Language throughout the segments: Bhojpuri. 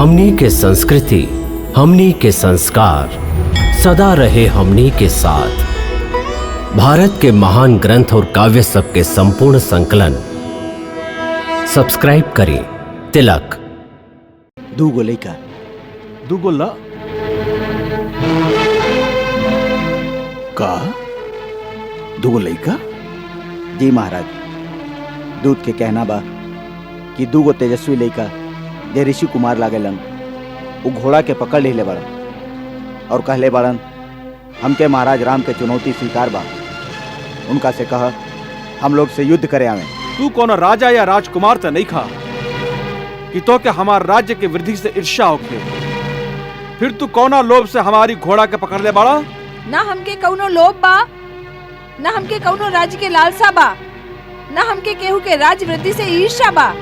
हमनी के संस्कृति, हमनी के संस्कार सदा रहे हमनी के साथ। भारत के महान ग्रंथ और काव्य सब के संपूर्ण संकलन सब्सक्राइब करें। तिलक। दूगो लइका, दूगो ला का दूगो लइका? जी महाराज, दूत के कहना बा कि दूगो तेजस्वी लइका जे ऋषि कुमार लागेलन वो घोड़ा के पकड़ ले बड़न और कहले बड़न हमके महाराज राम के चुनौती स्वीकार बा। उनका से कहा हम लोग से युद्ध करे आवे। तू कौन राजा या राजकुमार तो नहीं खा कि तो के हमार राज्य के वृद्धि से ईर्ष्या होके, फिर तू कौना लोभ से हमारी घोड़ा के पकड़ ले बाड़ा? ना हमके कौनो लोभ बा, ना हमके कौनो राज्य के लालसा बा, ना हमके केहू के राज वृद्धि से ईर्ष्या बा।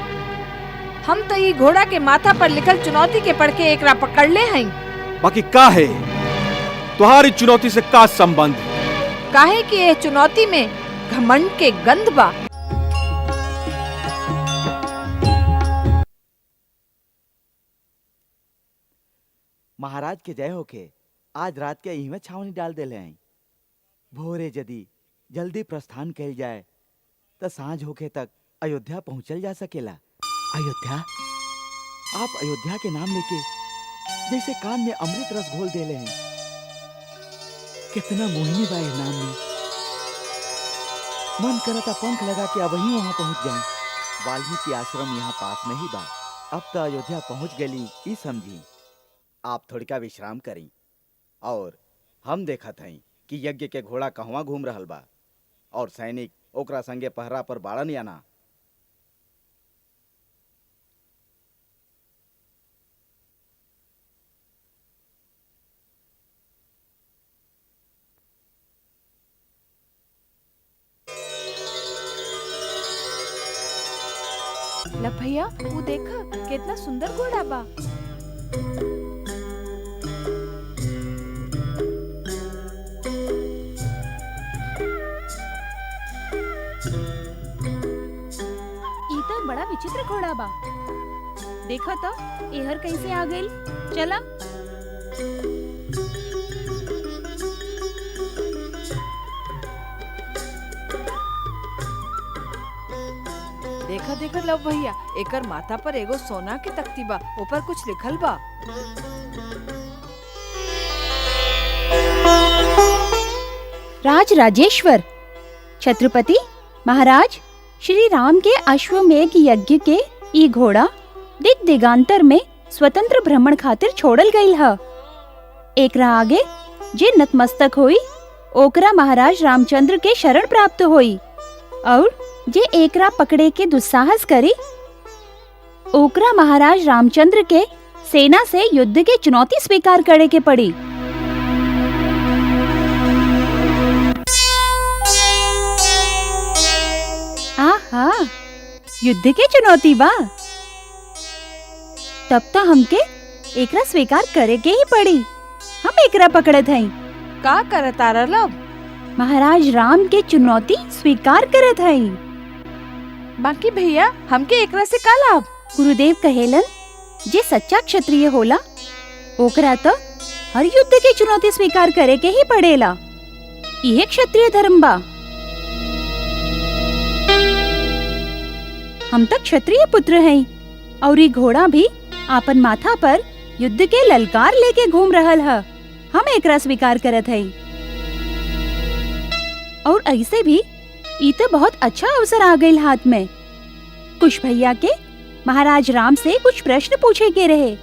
हम तो ये घोड़ा के माथा पर लिखल चुनौती के पढ़ के एकरा पकड़ ले हैं। बाकी का है तुम्हारी चुनौती से का संबंध? काहे कि ये चुनौती में घमंड के गंध बा। महाराज के जय होके आज रात के यहीं में छावनी डाल देले हैं। भोरे यदि जल्दी प्रस्थान कैल जाए तो सांझ होके तक अयोध्या पहुंचल जा सकेला। अयोध्या? आप अयोध्या के नाम लेके जैसे कान में अमृत रस घोल देले हैं। कितना मोहिनी बा ये नाम में। मन करता पंख लगा के अब वहीं वहां पहुंच जाए। वाल्मीकि आश्रम यहाँ पास में ही बा। अब तो अयोध्या पहुंच गली ई समझी। आप थोड़का विश्राम करी और हम देखत हई कि यज्ञ के घोड़ा कहवा घूम रहल बा और सैनिक ओकरा संगे पहरा पर बाड़न या ना। लब भैया, वो देखा कितना सुंदर घोड़ा बा। बड़ा विचित्र घोड़ा बा। देखा तो एहर कैसे आ गई। चला। देखा देखा लब भैया, एकर माथा पर एगो सोना के तख्ती बा, ऊपर कुछ लिखल बा। राज राजेश्वर छत्रपति महाराज श्री राम के अश्वमेघ यज्ञ के ई घोड़ा दिग दिगांतर में स्वतंत्र भ्रमण खातिर छोड़ल गईल ह। एकरा आगे जे नतमस्तक होई ओकरा महाराज रामचंद्र के शरण प्राप्त होई और जे एकरा पकड़े के दुस्साहस करी ओकरा महाराज रामचंद्र के सेना से युद्ध के चुनौती स्वीकार करे के पड़ी। आहा, युद्ध के चुनौती बा। तब तो हमके एकरा स्वीकार करे के ही पड़ी। हम एकरा पकड़त हई। का करता लब? महाराज राम के चुनौती स्वीकार करत हई। बाकी भैया, हमके एकरा से का लाभ? गुरुदेव कहेलन जे सच्चा क्षत्रिय होला ओकरा तो हर युद्ध के चुनौती स्वीकार करे के ही पड़ेला। यह क्षत्रिय धर्म बा। हम तक क्षत्रिय पुत्र हैं और ये घोड़ा भी आपन माथा पर युद्ध के ललकार लेके घूम रहल है। हम एकरा स्वीकार करत हैं। और ऐसे भी ई तो बहुत अच्छा अवसर आ गई हाथ में। कुश भैया के महाराज राम से कुछ प्रश्न पूछे के रहे।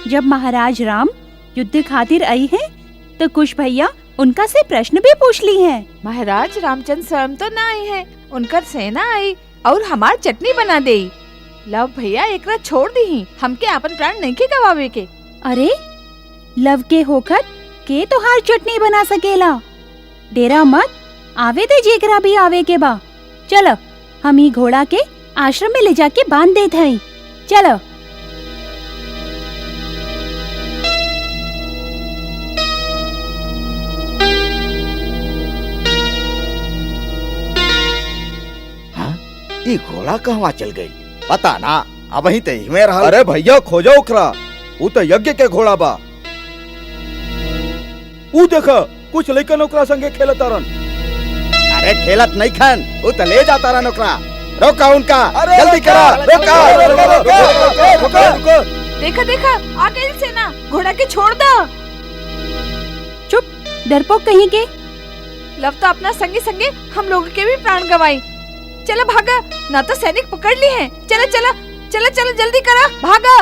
जब महाराज राम युद्ध खातिर आई हैं, तो कुश भैया उनका से प्रश्न भी पूछ ली हैं। महाराज रामचंद्र स्वयं तो ना आई है, उनकर सेना आई और हमार चटनी बना दे। लव भैया, एकरा छोड़ दी, हमके अपन प्राण नहीं के गवावे के। अरे लव के होकर के तो हार चटनी बना सकेला। डेरा मत, आवे दे जेकरा भी आवे के बा। चलो हम ही घोड़ा के आश्रम में ले जाके बांध देते हैं। चलो। हाँ, ये घोड़ा कहवा चल गई पता ना। अब ही ते में रहा। अरे भैया खोजो ओकरा, ऊ तो यज्ञ के घोड़ा बा। ऊ देखा कुछ लइकन ओकरा संगे खेलत तारन। अरे खेलत नहीं खन, ऊ तो ले जाता रन ओकरा। रोका उनका, जल्दी करा, रोका। देखा देखा आ गई सेना, घोड़ा के छोड़ दो। चुप, डरपोक कहीं के। लव तो अपना संगे संगे हम लोगों के भी प्राण गवाई। चलो भागा, ना तो सैनिक पकड़ लिए हैं। चलो चलो चलो चलो जल्दी करा, भागा।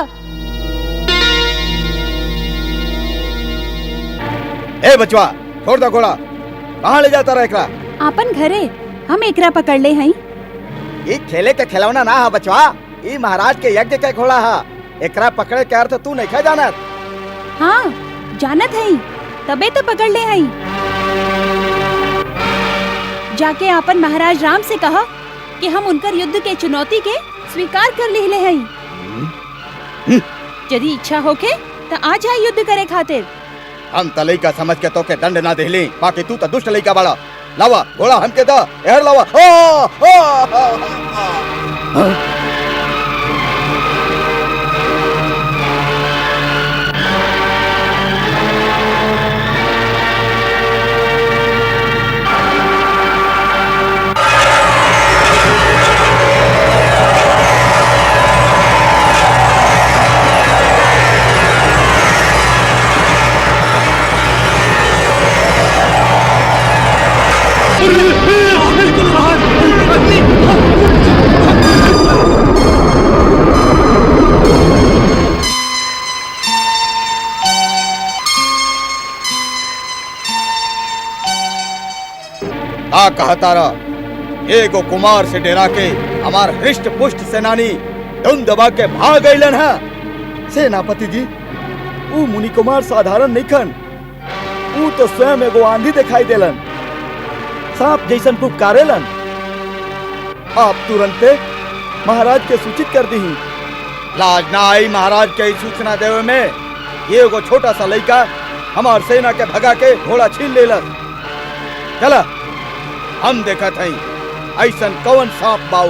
ए बचवा, छोड़ दो घोड़ा। कहाँ ले जाता रहा एकरा? आपन घरे, हम एकरा पकड़ ले हई। ये खेले के खिलौना ना हा बचवा, ये महाराज के यज्ञ के घोड़ा हा। एकरा पकड़े के अर्थ तू नहीं खा जानत? हाँ जानत हई, तबे तो पकड़ ले हई। जाके आपन महाराज राम से कहा कि हम उनकर युद्ध के चुनौती के स्वीकार कर ले हई। यदि इच्छा होके तो आ जाए युद्ध करे खातिर। हम त लइका समझ के तो के दंड ना देली, बाकी तू तो दुष्ट लइका बड़ा। लावा घोड़ा हमके दा, एहर लावा। आ कहतारा एगो कुमार से डेरा के हमार हृष्ट पुष्ट सेनानी धुन दबा के भाग गईलन है। सेनापति जी, ऊ मुनि कुमार साधारण नहीं खन, ऊ तो स्वयं एगो आंधी दिखाई देलन, सांप जैसन पुकारेलन। आप तुरंते महाराज के सूचित कर दी। लाज ना आई महाराज के सूचना देवे में। ये एगो छोटा सा लड़का हमार सेना के भगा के घोड़ा छीन लेलन। चला हम देखत हई ऐसन कौन सांप बाऊ।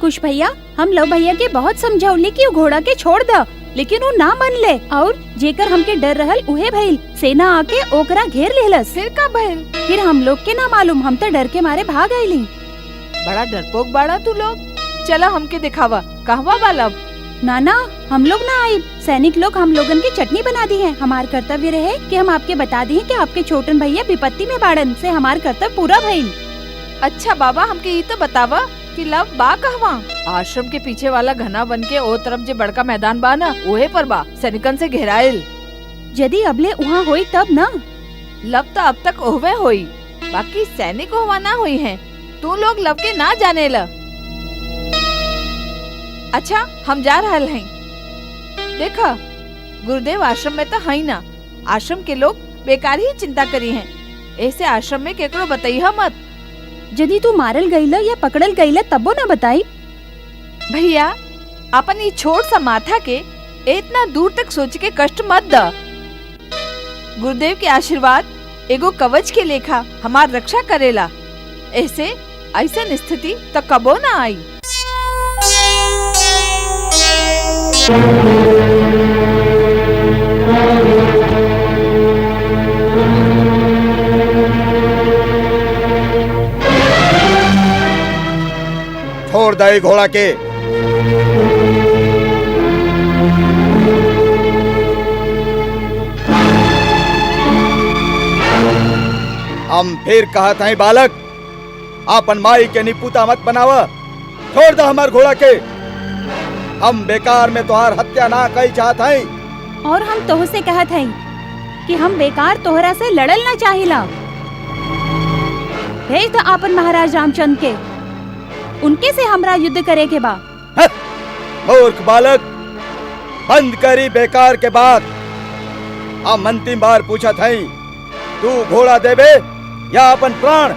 कुछ भैया, हम लव भैया के बहुत समझौली कि घोड़ा के छोड़ द, लेकिन वो ना मन ले। और जेकर हमके डर रहल उहे भइल। सेना आके ओकरा घेर लेलस। फिर का भइल? फिर हम लोग के ना मालूम, हम तो डर के मारे भाग आईली। बड़ा डरपोक बाड़ा तू लोग। चला हमके दिखावा, कहवा बा लव? नाना, हम लोग ना आई। सैनिक लोग हम लोगन की चटनी बना दी है। हमार कर्तव्य रहे कि हम आपके बता दिए कि आपके छोटन भैया विपत्ति में बाड़न, से हमार कर्तव्य पूरा भइल। अच्छा बाबा, हमके ये तो बतावा कि लव बा कहवा? आश्रम के पीछे वाला घना बन के ओ तरफ जो बड़का मैदान बा ना, ओहे पर बा, सैनिकन से घेराइल। यदि अबले वहाँ होई तब ना। लव तो अब तक ओहवे होई, बाकी सैनिक ओहवा ना हुई हैं। तू लोग लव के ना जाने ला। अच्छा हम जा रहल हैं। देखा गुरुदेव आश्रम में तो है ना। आश्रम के लोग बेकार ही चिंता करी हैं। ऐसे आश्रम में केकरो बताइए मत। यदि तू मारल गईला या पकड़ल गईला तबो ना बताई। भैया अपन ये छोट सा माथा के इतना दूर तक सोच के कष्ट मत द। गुरुदेव के आशीर्वाद एगो कवच के लेखा हमार रक्षा करेला। ऐसे ऐसा स्थिति तो कबो ना आई। छोड़ दे घोड़ा के। हम फिर कहत हैं बालक, आपन माई के निपुता मत बनावा। छोड़ दे हमार घोड़ा के। हम बेकार में तोहार हत्या ना कई चाहत हैं। और हम तोह से कहत हैं कि हम बेकार तोहरा से लड़ल ना चाहिला। भेज दो आपन महाराज रामचंद्र के, उनके से हमरा युद्ध करे के बा। मूर्ख बालक, बंद करी बेकार के बात। हम अंतिम बार पूछत हैं, तू घोड़ा देबे या अपन प्राण?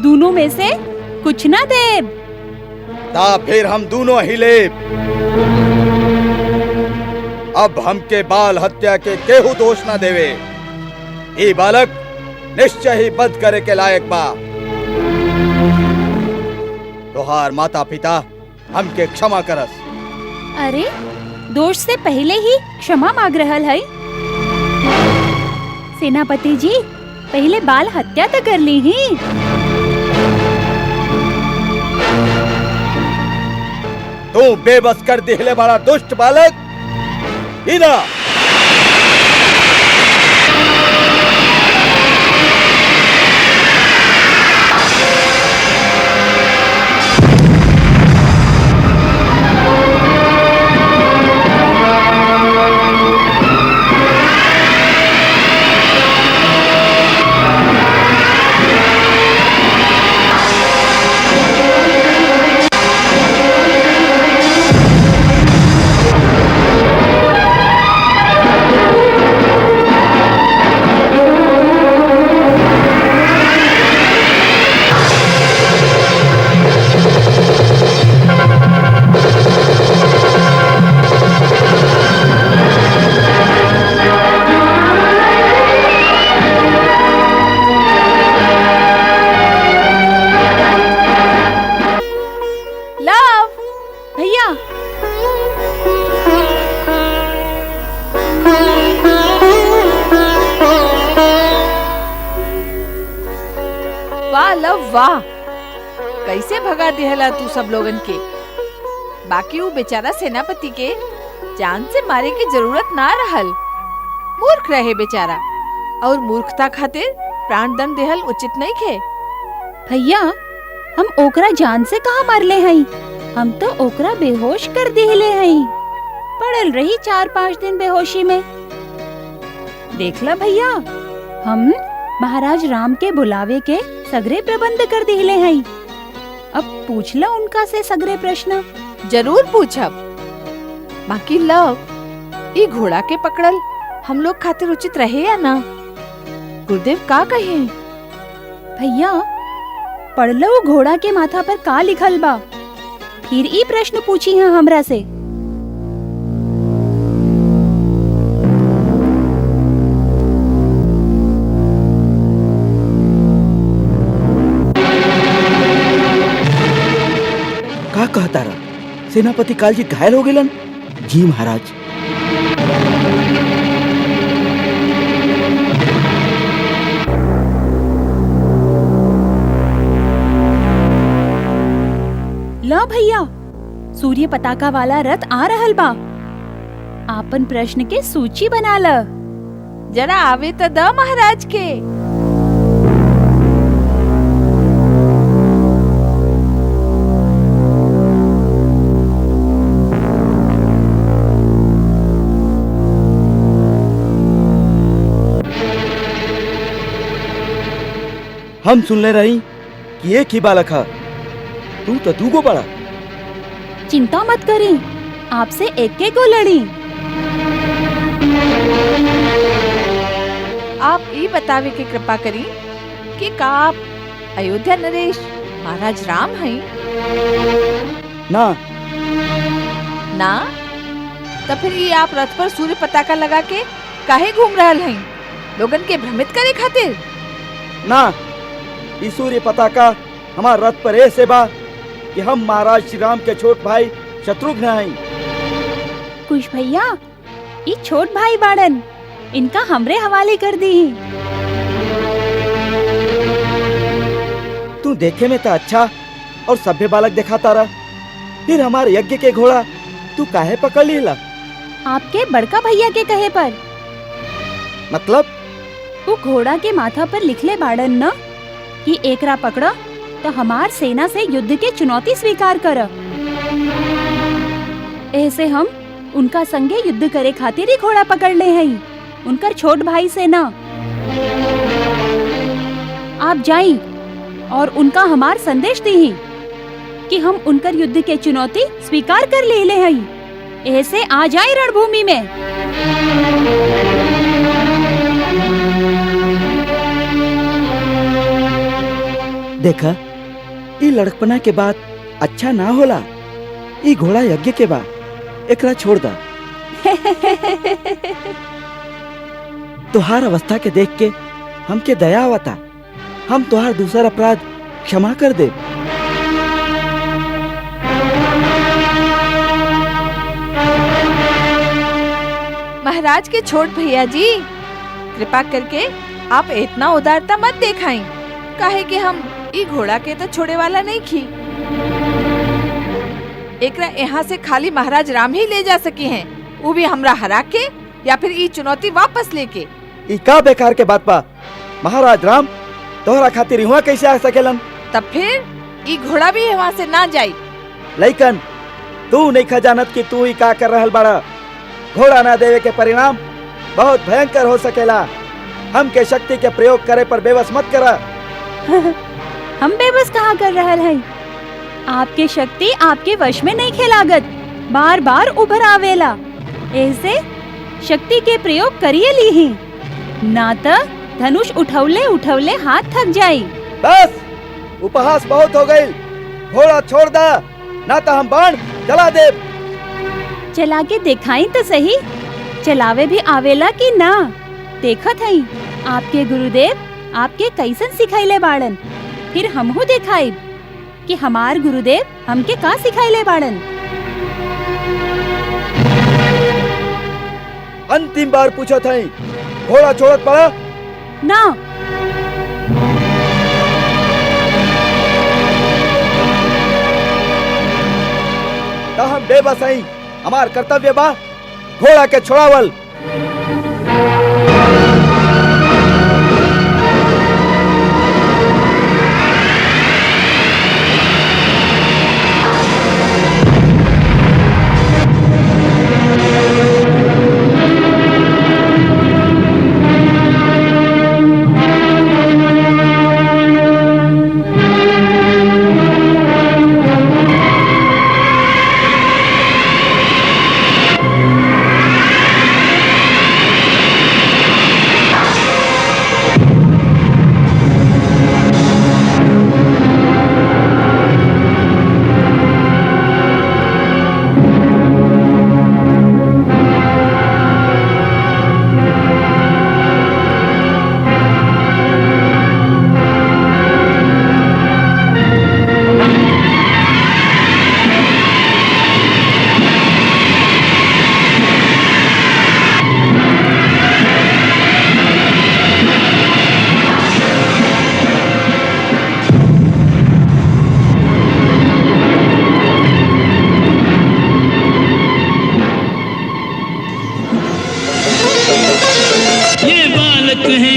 दोनों में से कुछ ना देब। ता फिर हम दोनों ही लेब। अब हमके बाल हत्या के केहू दोष न देवे। ये बालक निश्चय ही बंद करे के लायक बा। तोहार माता पिता हमके क्षमा करस। अरे दोष से पहले ही क्षमा मांग रहल है। सेनापति जी, पहले बाल हत्या तो कर ली ही। तू बेबस कर दिहले बड़ा दुष्ट बालक। इधर भैया, वाह लव वाह, कैसे भगा दिहला तू सब लोगन के। बाकी वो बेचारा सेनापति के जान से मारे की जरूरत ना रहल। मूर्ख रहे बेचारा, और मूर्खता खातिर प्राण दंड देहल उचित नहीं खे। भैया, हम ओकरा जान से कहाँ मारले हई? हम तो ओकरा बेहोश कर दिहले हई। पड़ल रही 4-5 दिन बेहोशी में। देखला भैया, हम महाराज राम के बुलावे के सगरे प्रबंध कर दिहले हई। अब पूछला उनका से सगरे प्रश्न। जरूर पूछब। बाकी लव, ये घोड़ा के पकड़ल हम लोग खातिर उचित रहे या ना? गुरुदेव का कहे? भैया, पढ़लो घोड़ा के माथा पर का लिखल बा? फिर ई प्रश्न पूछी है हमरा से। का कहता रहा? सेनापति कालजी घायल हो गेलन? जी महाराज। ला भैया, सूर्य पताका वाला रथ आ रहल बा। आपन प्रश्न के सूची बना ल। जरा आवे तो द महाराज के। हम सुन ले रही कि एक ही बालक है, तू तो दूगो बड़ा। चिंता मत करी, आपसे एक को लड़ी। आप ये बतावे की कृपा करी कि का आप अयोध्या नरेश महाराज राम हैं? ना। ना? तो फिर ये आप रथ पर सूर्य पताका लगा के काहे घूम रहल हैं? लोगन के भ्रमित करे खातिर? ना, ई सूर्य पताका हमार रथ पर ऐसे बा कि हम महाराज श्री राम के छोट भाई शत्रुघ्न हैं। कुश भैया, ये छोट भाई बाड़न, इनका हमरे हवाले कर दी। तू देखे में तो अच्छा और सभ्य बालक दिखाता रहा, फिर हमारे यज्ञ के घोड़ा तू काहे पकड़ लीला? आपके बड़का भैया के कहे पर। मतलब? वो घोड़ा के माथा पर लिखले बाड़न न कि एकरा पकड़ा तो हमार सेना से युद्ध के चुनौती स्वीकार कर। ऐसे हम उनका संगे युद्ध करे खातिर ही घोड़ा पकड़ ले हैं, उनकर छोट भाई से ना। आप जाई और उनका हमार संदेश दी कि हम उनकर युद्ध के चुनौती स्वीकार कर ले हैं। ऐसे आ जाए रणभूमि में। देखा, ई लड़कपना के बाद अच्छा ना होला। ई घोड़ा यज्ञ के बाद एकरा छोड़ दा। तुहार अवस्था के देख के हमके दया आवता। हम तुहार दूसरा अपराध क्षमा कर दे। महाराज के छोट भैया जी, कृपा करके आप इतना उदारता मत दिखाएं, काहे कि हम ई घोड़ा के तो छोड़े वाला नहीं खी। एकरा यहाँ से खाली महाराज राम ही ले जा सके हैं, वो भी हमरा हरा के या फिर ई चुनौती वापस लेके। ई का बेकार के बात बा? महाराज राम तोहरा खातिर यहाँ कैसे आ सकेलन? तब फिर ई घोड़ा भी वहाँ से ना जाई। लइकन, तू नहीं खजानत कि तू ही का कर रहल बाड़ा। घोड़ा ना देवे के परिणाम बहुत भयंकर हो सकेला। हम के शक्ति के प्रयोग करे पर बेबस मत करा। हम बेबस कहाँ कर रहल हैं? आपके शक्ति आपके वश में नहीं खेलागत, बार बार उभर आवेला। ऐसे शक्ति के प्रयोग करिए ली ही, ना तो धनुष उठौले उठौले हाथ थक जाई। बस उपहास बहुत हो गई। घोड़ा छोड़ दा, ना तो हम बाण जला दे। चला के दिखाई तो सही, चलावे भी आवेला कि ना। देखत हई आपके गुरुदेव आपके कैसन सिखाइले बाड़न, फिर हमहू दिखाई कि हमार गुरुदेव हमके का सिखाइले बाड़न। अंतिम बार पूछो थई, घोड़ा छोड़त पड़ा ना। तो हम बेबस हई। हमार कर्तव्य बा घोड़ा के छोड़ावल।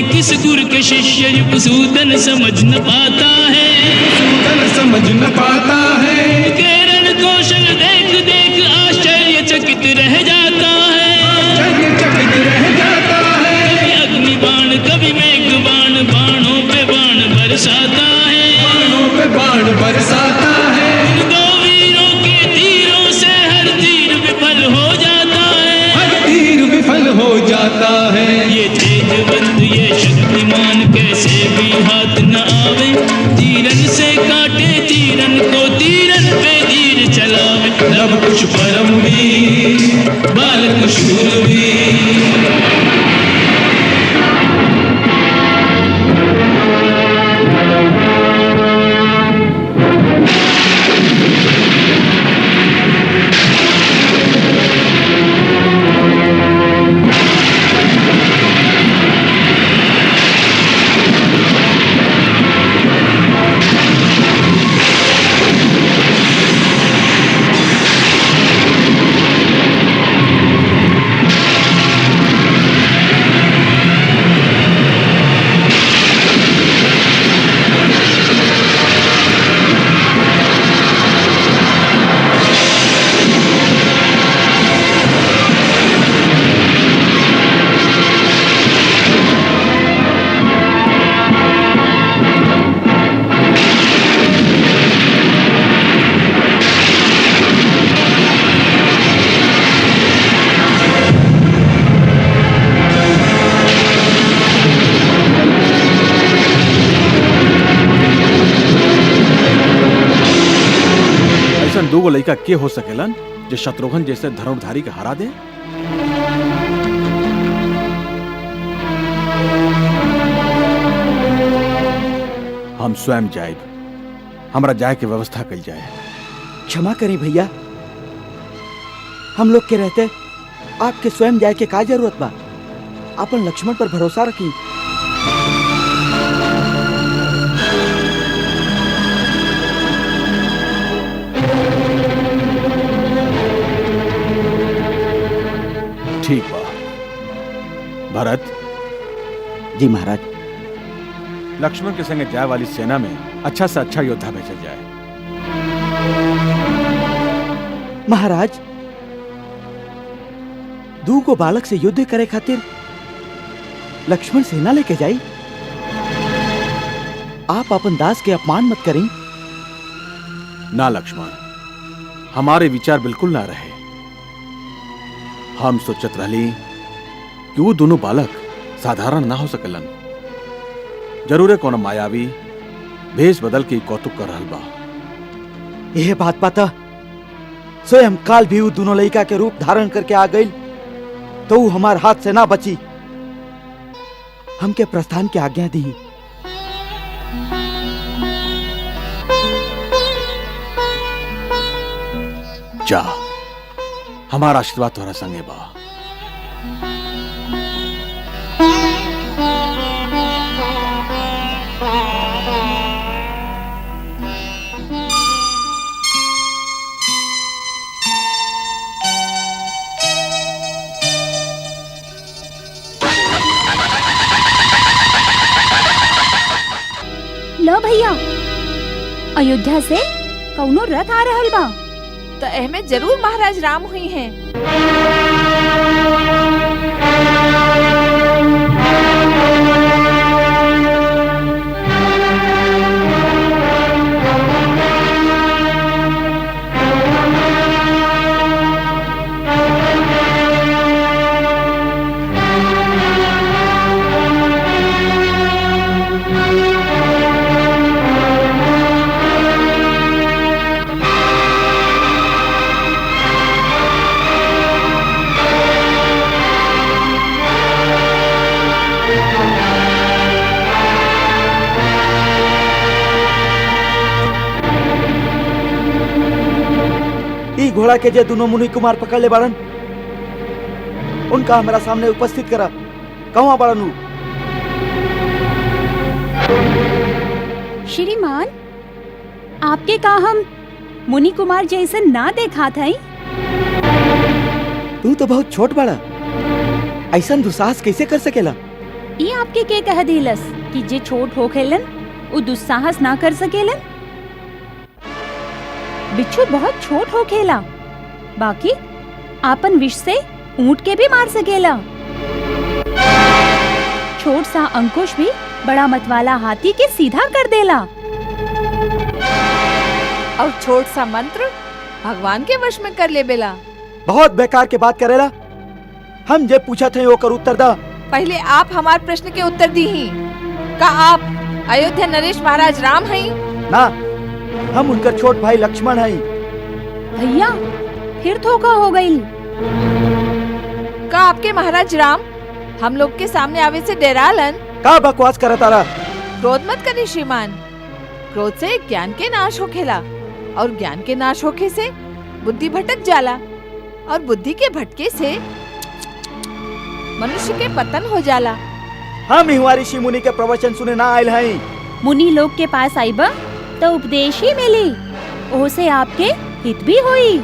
किस गुर के शिष्य युगसूदन समझ न पाता है, समझ न पाता है। केरण कौशल देख देख आश्चर्यचकित रह जाता है, आश्चर्यचकित रह जाता है। कभी अग्नि बाण कभी मेघ बाण, बाणों पे बाण बरसाता है, बाणों पे बाण बरसाता है। दो वीरों के तीरों से हर तीर विफल हो जाता है, हर तीर विफल हो जाता है। ये तेजवंत ये शक्तिमान कैसे भी हाथ न आवे, तीरन से काटे तीरन को, तीरन पे तीर चलावे। तब कुछ परमवीर बालक शूरवीर। दूगो लड़का के हो सकेलन जो शत्रुघ्न जैसे धनुर्धारी के हरा दे? हम स्वयं जाएब, हमरा जाए के व्यवस्था कल जाए। क्षमा करें भैया, हम लोग के रहते आपके स्वयं जाए के का जरूरत बा? अपन लक्ष्मण पर भरोसा रखी। ठीक बा भरत। जी महाराज। लक्ष्मण के संग जाए वाली सेना में अच्छा से अच्छा योद्धा भेजा जाए। महाराज, दू को बालक से युद्ध करे खातिर लक्ष्मण सेना लेके जाई? आप अपन दास के अपमान मत करें। ना लक्ष्मण, हमारे विचार बिल्कुल ना रहे। हम सोचत रहली कि वो दोनों बालक साधारण ना हो सकेलन। जरूर है कोनो मायावी भेष बदल के कौतुक कर रहल बा। यह बात पता स्वयं काल भी वो दोनों लड़का के रूप धारण करके आ गई तो वो हमार हाथ से ना बची। हमके प्रस्थान की आज्ञा दी। जा, हमारा आशीर्वाद तोहरा संगे बा। लो भैया, अयोध्या से कौनो रथ आ रहल बा। तो एहमे जरूर महाराज राम हुई हैं। घोड़ा के जे दोनों मुनि कुमार पकड़ ले बाड़न, उनका हमारा सामने उपस्थित करा। कहवा बाड़न उ? श्रीमान, आपके का हम मुनि कुमार जैसे ना देखा था। तू तो बहुत छोट बड़ा, ऐसा दुस्साहस कैसे कर सकेला? ये आपके के कह दिलस कि जे छोट हो खेलन वो दुस्साहस ना कर सकेलन। बिच्छू बहुत छोट हो खेला, बाकी आपन विष से ऊंट के भी मार सकेला। छोट सा अंकुश भी बड़ा मतवाला हाथी के सीधा कर देला। और छोट सा मंत्र भगवान के वश में कर ले बेला। बहुत बेकार के बात करेला। हम जे पूछा थे वो कर उत्तर दा। पहले आप हमारे प्रश्न के उत्तर दी ही। का आप अयोध्या नरेश महाराज राम हैं? ना, हम उनकर छोट भाई लक्ष्मण हैं। भैया, फिर धोखा हो गई। का आपके महाराज राम हम लोग के सामने आवे से डरालन? का बकवास करत तारा? क्रोध मत करी श्रीमान। क्रोध से ज्ञान के नाश होखेला और ज्ञान के नाश होखे से बुद्धि भटक जाला और बुद्धि के भटके से मनुष्य के पतन हो जाला। हम हिवा ऋषि मुनि के प्रवचन सुने ना आयल हैं। मुनि लोग के पास आईबा तो उपदेश ही मिली, ओसे आपके हित भी हुई।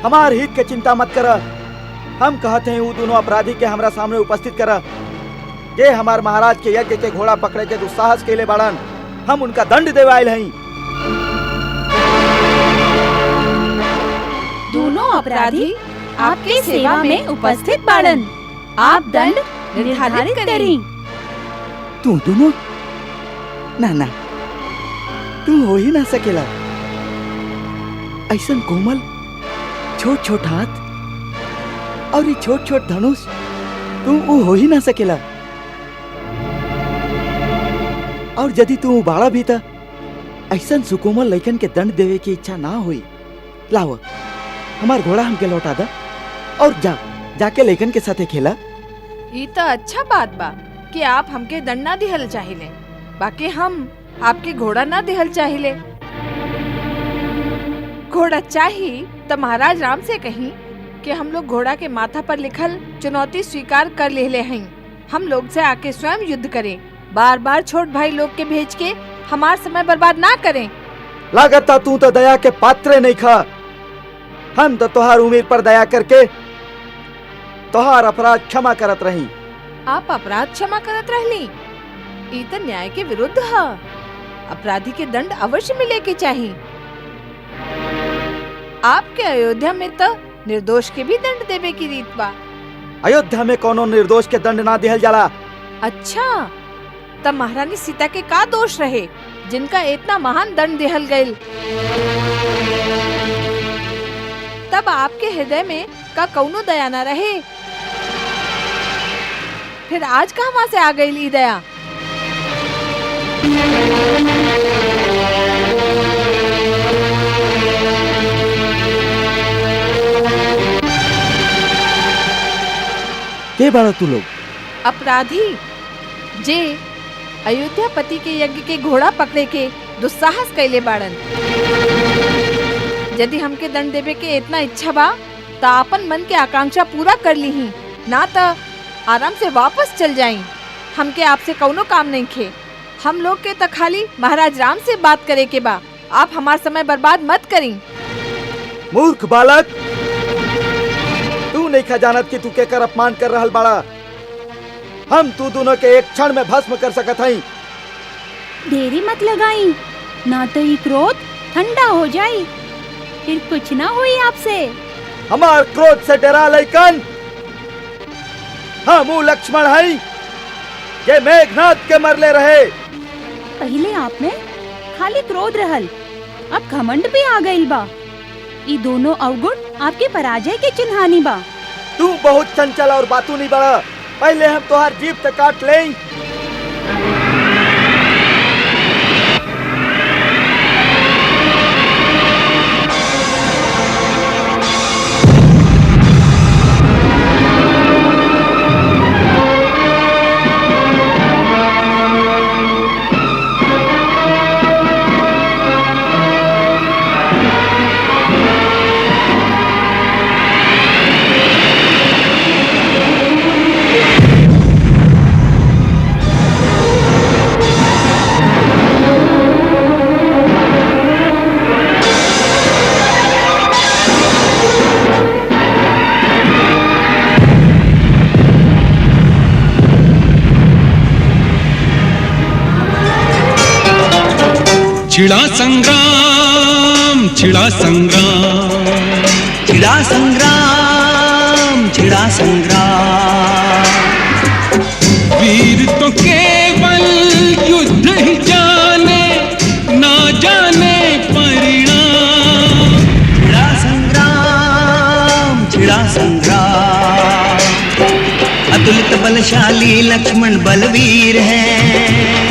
हमार हित के चिंता मत करा। हम कहते हैं वो दोनों अपराधी के हमरा सामने उपस्थित करा। ये हमार महाराज के यज्ञ के घोड़ा पकड़े के दुस्साहस के लिए बाड़न। हम उनका दंड देवे आयल हैं। दोनों अपराधी आपके सेवा में उपस्थित बाड़न। आप दंड निर्धारित करें। तू दोनों ना ना, तू हो ही ना सकेला। ऐसा कोमल छोट छोट हाथ और ये छोट छोट धनुष, तू हो ही ना सकेला। और यदि तू बाड़ा भी था, ऐसा सुकोमल लइकन के दंड देवे की इच्छा ना हुई। लाओ हमार घोड़ा हमके लौटा दा और जाके लइकन के साथे खेला। ये तो अच्छा बात बा कि आप हमके दंड ना दिहल चाहिए, बाकी हम आपके घोड़ा ना दिहल चाहिए। घोड़ा चाहिए तो महाराज राम से कहीं कि हम लोग घोड़ा के माथा पर लिखल चुनौती स्वीकार कर ले हैं। हम लोग से आके स्वयं युद्ध करें। बार बार छोट भाई लोग के भेज के हमार समय बर्बाद ना करें। लागता तू तो दया के पात्र नहीं खा। हम तो तोहार उम्मीद पर दया करके तोहार अपराध क्षमा करत रही। आप अपराध क्षमा करत रहली? ई तो न्याय के विरुद्ध है। अपराधी के दंड अवश्य मिले के चाहिए। आपके अयोध्या में तो निर्दोष के भी दंड देवे की रीत बा। अयोध्या में कोनो निर्दोष के दंड ना दिहल जाला। अच्छा, तब महारानी सीता के का दोष रहे जिनका इतना महान दंड दिहल गयल? तब आपके हृदय में का कौनो दया न रहे? फिर आज कहाँ से आ गई दया? के बाड़ा तू लोग? अपराधी जे अयोध्यापति के यज्ञ के घोड़ा पकड़े के दुस्साहस कैले बाड़न। यदि हमके दंड देवे के इतना इच्छा बा तो अपन मन के आकांक्षा पूरा कर ली ही, ना तो आराम से वापस चल जाई। हमके आपसे कौनो काम नहीं खे। हम लोग के तो खाली महाराज राम से बात करे के बा। आप हमार समय बर्बाद मत करी। मूर्ख बालक, तू नहीं खजानत कि तू के कर अपमान कर रहल बाड़ा। हम तू दोनों के एक क्षण में भस्म कर सकत हई। देरी मत लगाई, ना तो ये क्रोध ठंडा हो जाए, फिर कुछ ना हुई आपसे। हमार क्रोध से डरा लइकन। हम लक्ष्मण हई जे मेघनाथ के मरले रहे। पहले आप में खाली क्रोध रहल, अब घमंड भी आ गइल बा। ये दोनों अवगुण आपके पराजय के चिन्हानी बा। तू बहुत चंचल और बातू नहीं बड़ा। पहले हम तोहार जीभ से काट लें। छिड़ा संग्राम, छिड़ा संग्राम, छिड़ा संग्राम, छिड़ा संग्राम। वीर तो केवल युद्ध ही जाने, ना जाने परिणाम। छिड़ा संग्राम, छिड़ा संग्राम। अतुलित बलशाली लक्ष्मण बलवीर है।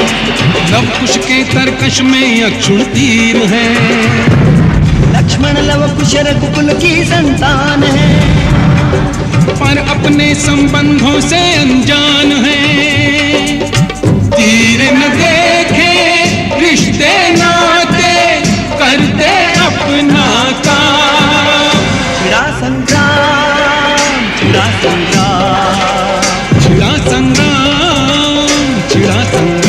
लव कुश के तरकश में अक्षुण तीर है। लक्ष्मण लव कुश रघुकुल की संतान है, पर अपने संबंधों से अनजान है। तीर न देखे रिश्ते नाते, करते अपना काम। छिड़ा संग्राम, छिड़ा संग्राम, छिड़ा संग्राम, छिड़ा संग्राम।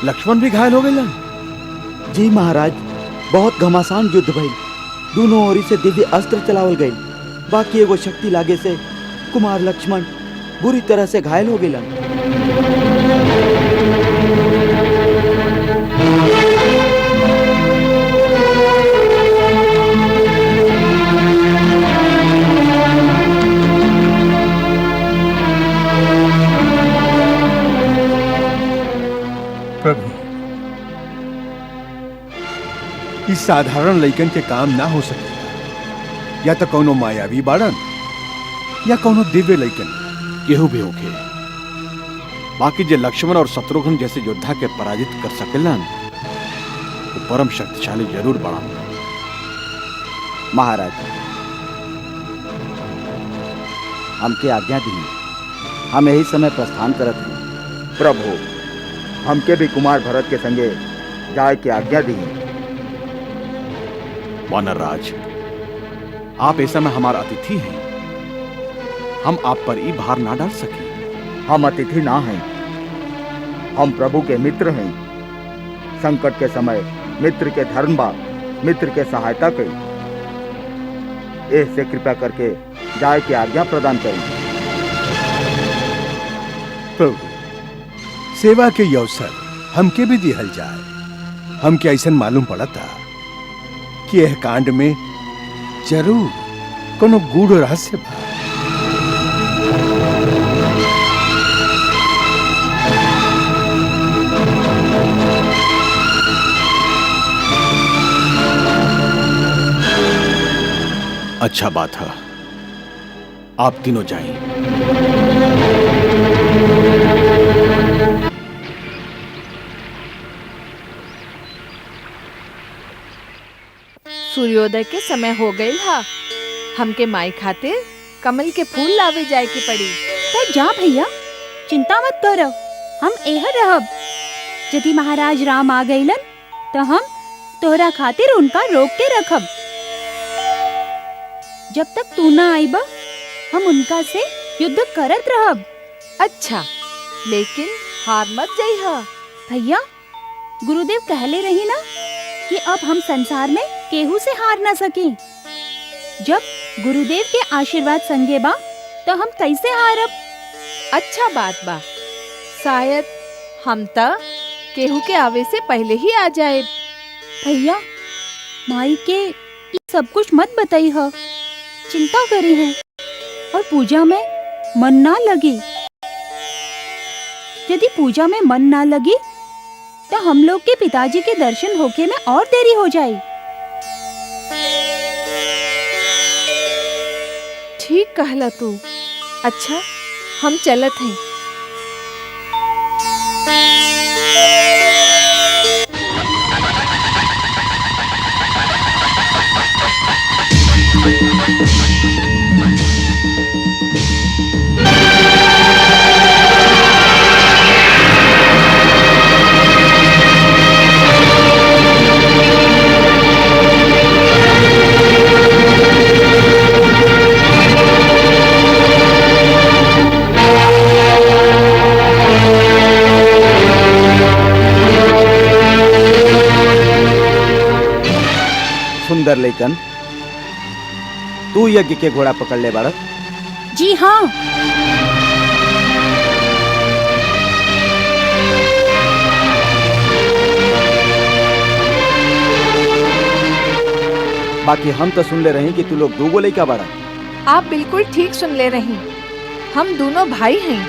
लक्ष्मण भी घायल हो गए। जी महाराज, बहुत घमासान युद्ध भइल। दोनों ओरी से दिव्य अस्त्र चलावल गई। बाकी एगो शक्ति लागे से कुमार लक्ष्मण बुरी तरह से घायल हो गए। प्रभु, इस साधारण लइकन के काम ना हो सके। या तो कौनो मायावी बाड़न या कौनो दिव्य लइकन, केहू भी होके। बाकी जे लक्ष्मण और शत्रुघ्न जैसे योद्धा के पराजित कर सकेलन, वो परम शक्तिशाली जरूर बड़ा। महाराज, हमके आज्ञा दी। हम यही समय प्रस्थान करत हैं। प्रभु, हमके भी कुमार भरत के संगे जाए की आज्ञा दी। वानर राज, आप ऐसा में हमारा अतिथि हैं। हम आप पर ही भार ना डाल सके। हम अतिथि ना हैं, हम प्रभु के मित्र हैं। संकट के समय मित्र के धर्म बा, मित्र के सहायता करी। ऐसे कृपा करके जाए की आज्ञा प्रदान करें। प्रभु, सेवा के अवसर हमके भी दिहल जाए। हमके ऐसा मालूम पड़ा था कि यह कांड में जरूर कोनो गूढ़ रहस्य बा। अच्छा बात है, आप तीनों जाइए। सूर्योदय के समय हो गई हा। हमके माई खातिर कमल के फूल लावे जाए के पड़ी। तो जा भैया, चिंता मत करो, हम एह रहब। यदि महाराज राम आ गईलन तो हम तोहरा खातिर उनका रोक के रखब। जब तक तू ना आईबा हम उनका से युद्ध करत रहब। अच्छा, लेकिन हार मत जाइहा। भैया, गुरुदेव कहले रही ना कि अब हम संसार में केहू से हार ना सके। जब गुरुदेव के आशीर्वाद संगे बा तो हम कैसे हारब। अच्छा बात बा, शायद हम त केहू के आवे से पहले ही आ जाए। भैया, माई के ये सब कुछ मत बताई है, चिंता करी है और पूजा में मन ना लगी। यदि पूजा में मन ना लगी तो हम लोग के पिताजी के दर्शन होके में और देरी हो जाए। ठीक कहला तू। अच्छा, हम चलत हैं। सुंदर लेकिन तू यज्ञ के घोड़ा पकड़ ले बाड़क। जी हाँ। बाकी हम तो सुन ले रहे कि तू लोग दो लइका बाड़ा। आप बिल्कुल ठीक सुन ले रही, हम दोनों भाई हैं।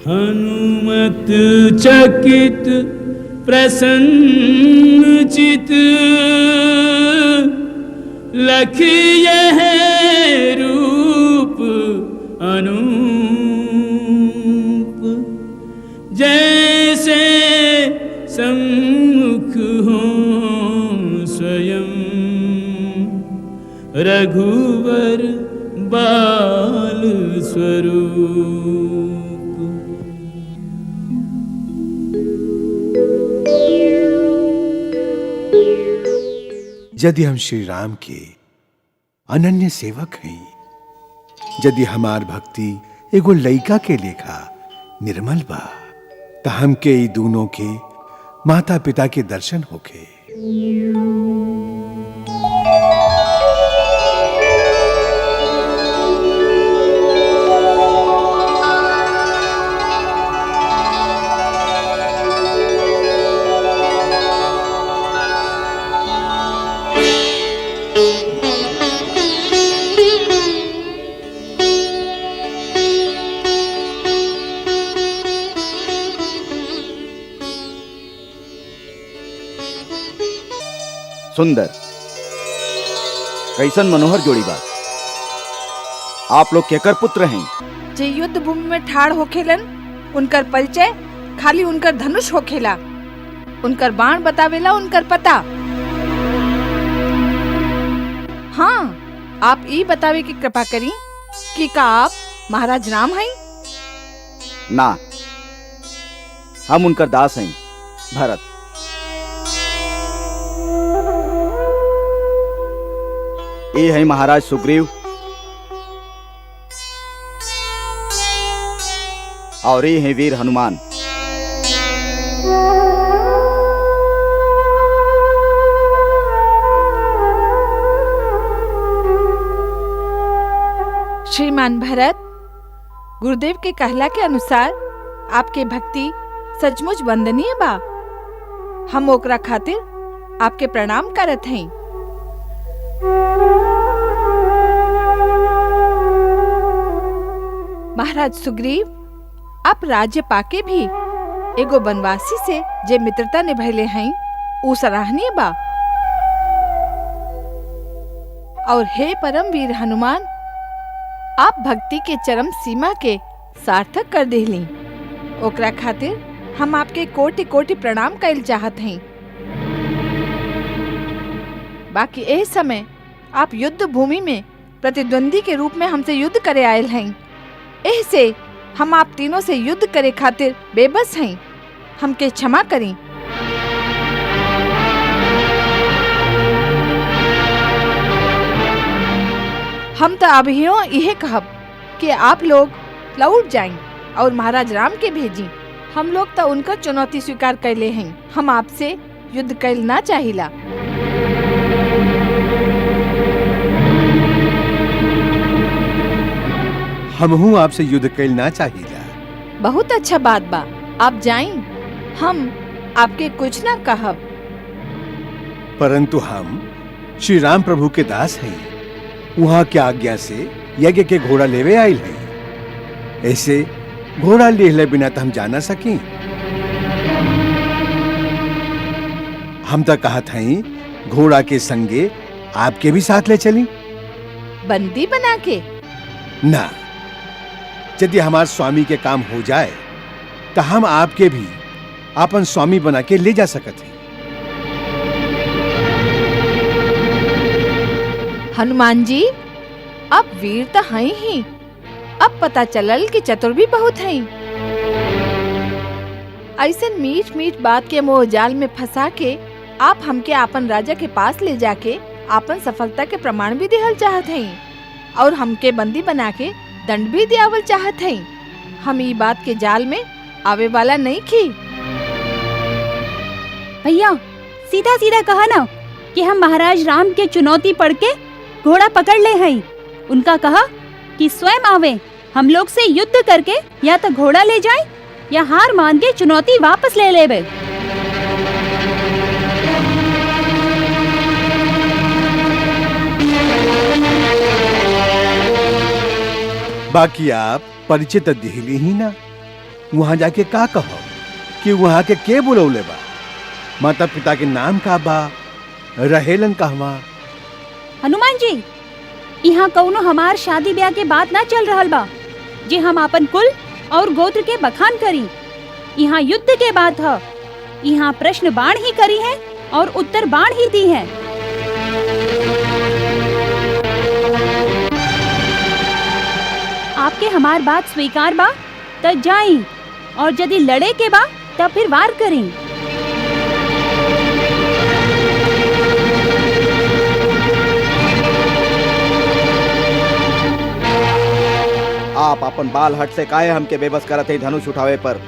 हनुमत चकित प्रसन्न चित लखिए रूप अनूप जैसे स्वयं रघुवर बाल स्वरूप। यदि हम श्री राम के अनन्य सेवक हैं, यदि हमार भक्ति एगो लइका के लेखा निर्मल बा, त हमके ई दोनों के माता पिता के दर्शन होके। सुंदर, कैसन मनोहर जोड़ी बा। आप लोग केकर पुत्र हैं? जे युद्ध भूमि में ठाड़ होखेलन, उनकर परिचय खाली उनकर धनुष होखेला, उनकर बाण बतावेला उनकर पता। हाँ, आप ई बतावे की कृपा करी कि का आप महाराज राम हैं? ना, हम उनकर दास हैं, भरत। ये है महाराज सुग्रीव और ये है वीर हनुमान। श्रीमान भरत, गुरुदेव के कहला के अनुसार आपके भक्ति सचमुच वंदनीय बा। हम ओकरा खातिर आपके प्रणाम करत हैं। महाराज सुग्रीव, आप राज्य पाके भी एगो वनवासी से जे मित्रता निभैले हैं, ऊ सराहनीय बा। और हे परम वीर हनुमान, आप भक्ति के चरम सीमा के सार्थक कर देली। ओकरा खातिर हम आपके कोटि कोटि प्रणाम कैल चाहत हैं। बाकी ए समय आप युद्ध भूमि में प्रतिद्वंदी के रूप में हमसे युद्ध करे आयल हैं। ऐसे हम आप तीनों से युद्ध करे खातिर बेबस हैं। हमके क्षमा करें। हम तो अभियो यह कहब कि आप लोग लौट जाएं और महाराज राम के भेजी। हम लोग तो उनका चुनौती स्वीकार कर ले हैं। हम आपसे युद्ध कर ना चाहिला। हमहू आपसे युद्ध कैल ना चाहिए। बहुत अच्छा बात बा, आप जाएं। हम आपके कुछ ना कहब। परंतु हम श्री राम प्रभु के दास हैं। वहाँ के आज्ञा से यज्ञ के घोड़ा लेवे आयल हैं। ऐसे घोड़ा ले बिना तो हम जा ना सकें। हम तो कहत हैं घोड़ा के संगे आपके भी साथ ले चली। बंदी बना के ना, यदि हमारे स्वामी के काम हो जाए तो हम आपके भी अपन स्वामी बना के ले जा सकते हैं। हनुमान जी, अब वीर तो हैं ही। अब पता चलल कि चतुर भी बहुत हैं। ऐसे मीठ मीठ बात के मोह जाल में फंसा के आप हमके आपन राजा के पास ले जाके आपन सफलता के प्रमाण भी देहल चाहत हैं और हमके बंदी बना के दंड भी दियावल चाहत हैं। हम ये बात के जाल में आवे वाला नहीं की। भैया, सीधा सीधा कहा ना कि हम महाराज राम के चुनौती पढ़ के घोड़ा पकड़ ले हैं। उनका कहा कि स्वयं आवे, हम लोग से युद्ध करके या तो घोड़ा ले जाए या हार मान के चुनौती वापस ले लेवे। बाकी आप परिचय तो दिहली ही ना। वहाँ जाके का कहो कि वहाँ के बुलौले बा, माता पिता के नाम का बा, रहेलन कहवा। हनुमान जी, यहाँ कौनो हमार शादी ब्याह के बात ना चल रहल बा जे हम अपन कुल और गोत्र के बखान करी। यहाँ युद्ध के बात है। यहाँ प्रश्न बाण ही करी है और उत्तर बाण ही दी है। के हमार बात स्वीकार बा त जाई, और यदि लड़े के बा तब फिर वार करें। आप अपन बाल हट से काहे हमके बेबस करत है धनुष उठावे पर?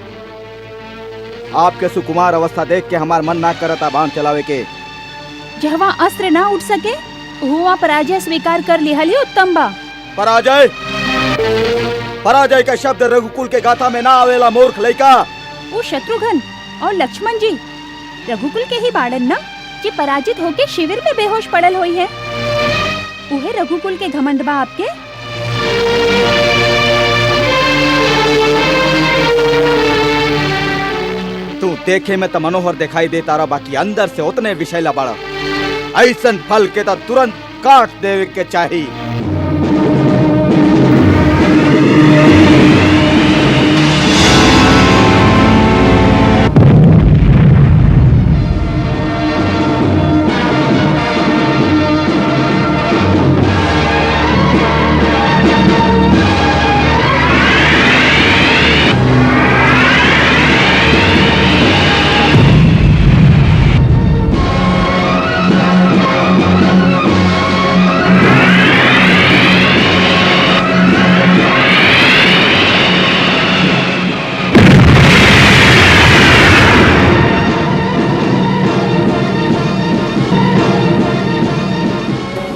आपके सुकुमार अवस्था देख के हमार मन ना करता बाण चलावे के। जहवा अस्त्र ना उठ सके हुआ पराजय स्वीकार कर लिहली उत्तम बा। पराजय? पराजय का शब्द रघुकुल के गाथा में ना आवेला मूर्ख लइका। वो शत्रुघ्न और लक्ष्मण जी रघुकुल के ही बाड़न ना, जे पराजित होके शिविर में बेहोश पड़ल हुई है। उहे रघुकुल के घमंड बा आपके। तू देखे में तो मनोहर दिखाई दे तारा, बाकी अंदर से उतने विषैला बड़ा। ऐसन फल के तो तुरंत काट देवे के चाहिए।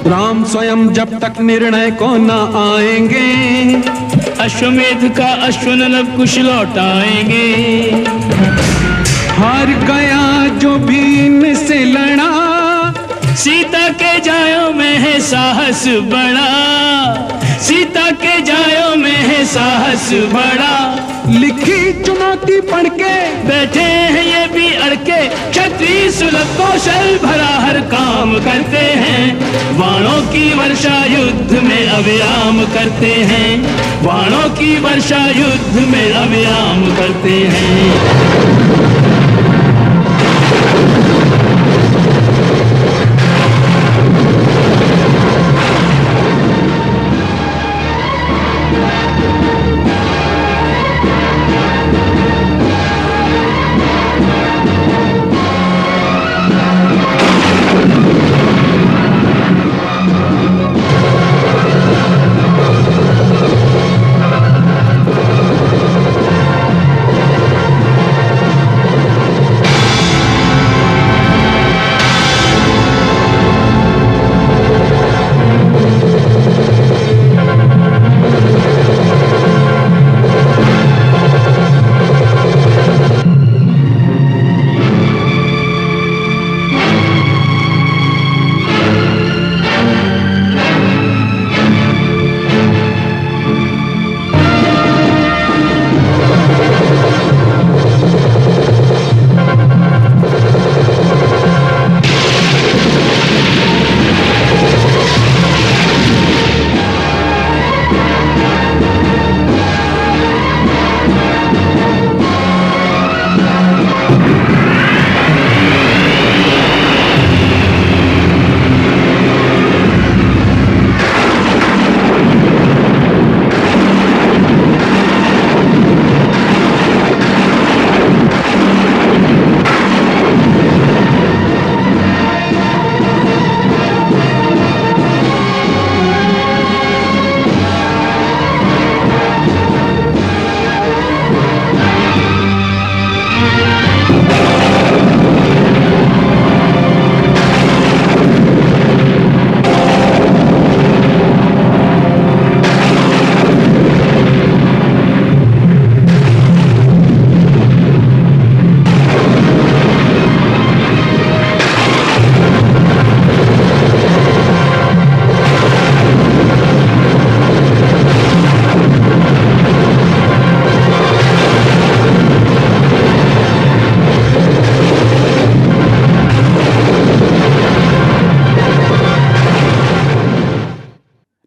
राम स्वयं जब तक निर्णय को न आएंगे, अश्वमेध का अश्वनलव कुश लौटाएंगे। हार गया जो भी इनसे लड़ा, सीता के जायों में है साहस बड़ा, सीता के जायों में है साहस बड़ा। लिखी चुनौती पढ़ के बैठे हैं ये भी अड़के, क्षत्रिय सुलभ कौशल भरा हर काम करते हैं। बाणों की वर्षा युद्ध में अविराम करते हैं, बाणों की वर्षा युद्ध में अविराम करते हैं।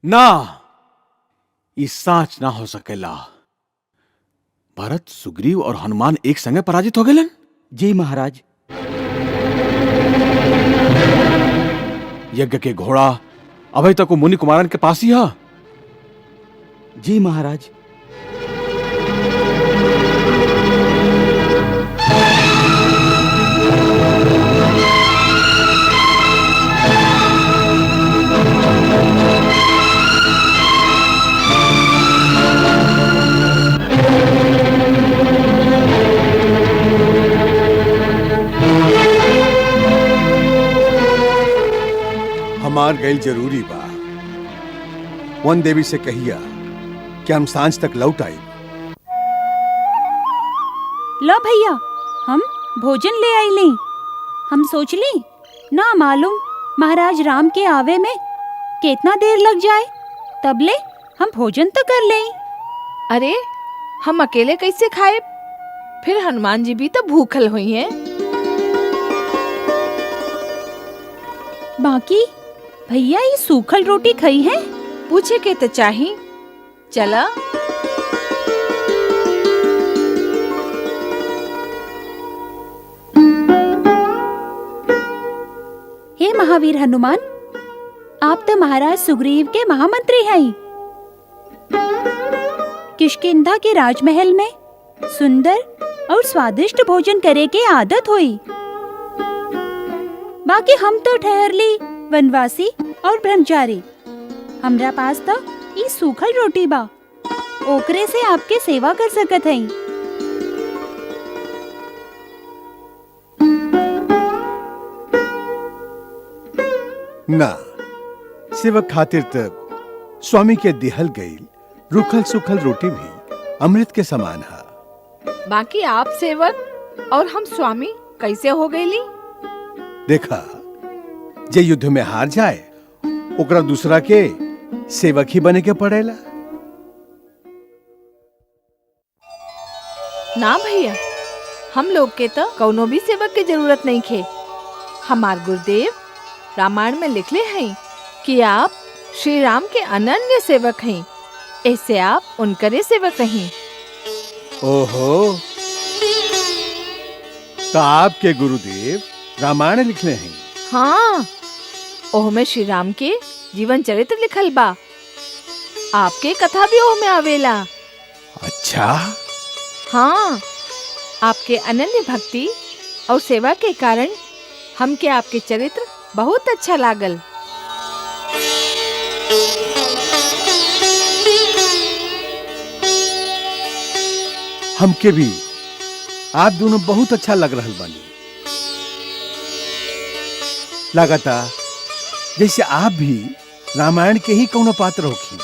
ना, ई साच ना हो सकेला। भरत, सुग्रीव और हनुमान एक संगे पराजित हो गए। जी महाराज। यज्ञ के घोड़ा अभी तक वो मुनि कुमारन के पास ही है। जी महाराज। हमार गैल जरूरी बा। वन देवी से कहिया कि हम सांझ तक लौट आई। लो भैया, हम भोजन ले आई ली। हम सोच ली ना मालूम महाराज राम के आवे में कितना देर लग जाए, तब ले हम भोजन तो कर ले। अरे हम अकेले कैसे खाए? फिर हनुमान जी भी तो भूखल हुई हैं। बाकी भैया ये सूखल रोटी खाई है? पूछे के तो चाही। चला। हे महावीर हनुमान, आप तो महाराज सुग्रीव के महामंत्री हैं। किष्किंधा के राजमहल में सुंदर और स्वादिष्ट भोजन करे के आदत हुई। बाकी हम तो ठहर ली वनवासी और ब्रह्मचारी। हमरा पास तो ये सूखल रोटी बा, ओकरे से आपके सेवा कर सकत हैं। ना, सेवक खातिर तक स्वामी के दिहल गई रूखल सूखल रोटी भी अमृत के समान है। बाकी आप सेवक और हम स्वामी कैसे हो गईली? देखा, जे युद्ध में हार जाए ओकरा दूसरा के सेवक ही बने के पड़ेला। ना भैया, हम लोग के तो कौनो भी सेवक की जरूरत नहीं खे। हमार गुरुदेव रामायण में लिखले हैं कि आप श्री राम के अनन्य सेवक हैं, ऐसे आप उनकरे सेवक रहीं। ओहो, तो आपके गुरुदेव रामायण लिखले हैं? हाँ, ओह में श्री राम के जीवन चरित्र लिखल बा। आपके कथा भी ओह में आवेला। अच्छा। हाँ, आपके अनन्य भक्ति और सेवा के कारण हमके आपके चरित्र बहुत अच्छा लागल। हमके भी आप दोनों बहुत अच्छा लग रहल बानी। लगाता जैसे आप भी रामायण के ही कौनो पात्र होखी,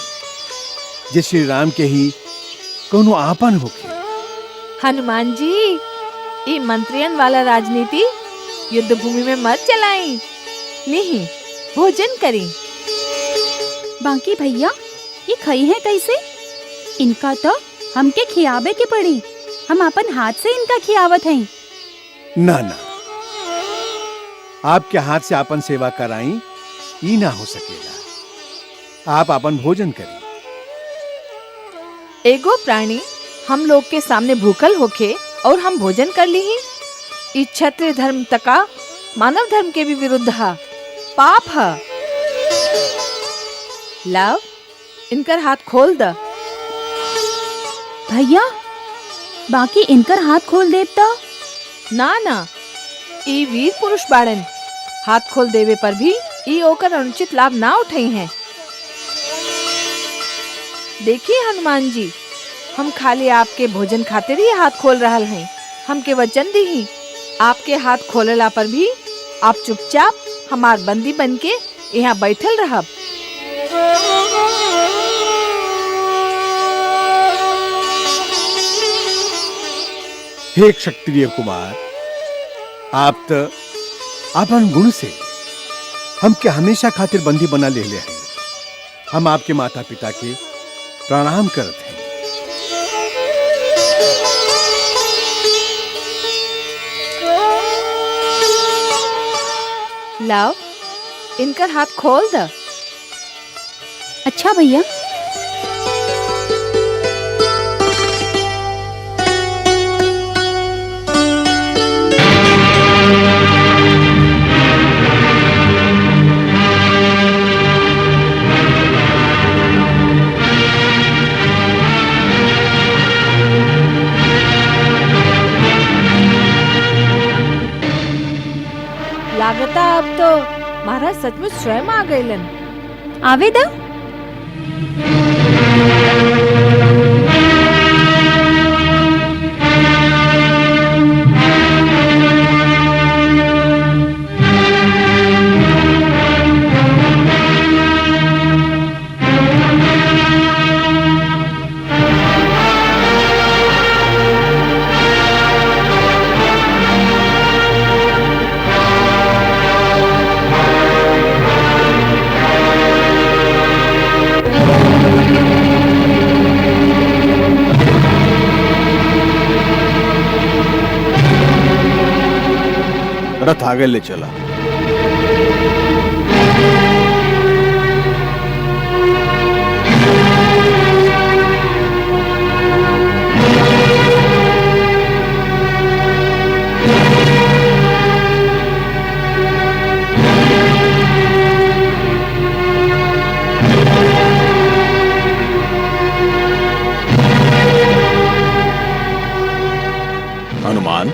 जे श्री राम के ही कौनो आपन होखी। हनुमान जी, ये मंत्रियन वाला राजनीति युद्ध भूमि में मत चलाई। नहीं, भोजन करी। बाकी भैया, ये खाई है कैसे? इनका तो हमके खियावे के पड़ी। हम अपन हाथ से इनका खियावत हैं। ना ना, आपके हाथ से अपन सेवा कराई ई ना हो सकेला। आप अपन भोजन करी। एगो प्राणी हम लोग के सामने भूखल होके और हम भोजन कर ली ही, ई क्षत्रिय धर्म तका मानव धर्म के भी विरुद्ध है, पाप है। लव, इनकर हाथ खोल द। भैया, बाकी इनकर हाथ खोल देव तो? ना ना, ई वीर पुरुष बाड़न, हाथ खोल देवे पर भी ई ओकर अनुचित लाभ ना उठाई हैं। देखिए हनुमान जी, हम खाली आपके भोजन खातिर ही हाथ खोल रहल हैं। हमके वचन दी ही, आपके हाथ खोलला पर भी आप चुपचाप हमार बंदी बनके यहाँ बैठल रहब। हे क्षत्रिय कुमार, आप तो अपन गुण से हमके हमेशा खातिर बंदी बना ले हैं। हम आपके माता पिता के प्रणाम करते हैं। लाओ, इनकर हाथ खोल द। अच्छा भैया। लागता अब तो महाराज सचमुच स्वयं आ गइलन। आवे दा। रथ आगे ले चला। हनुमान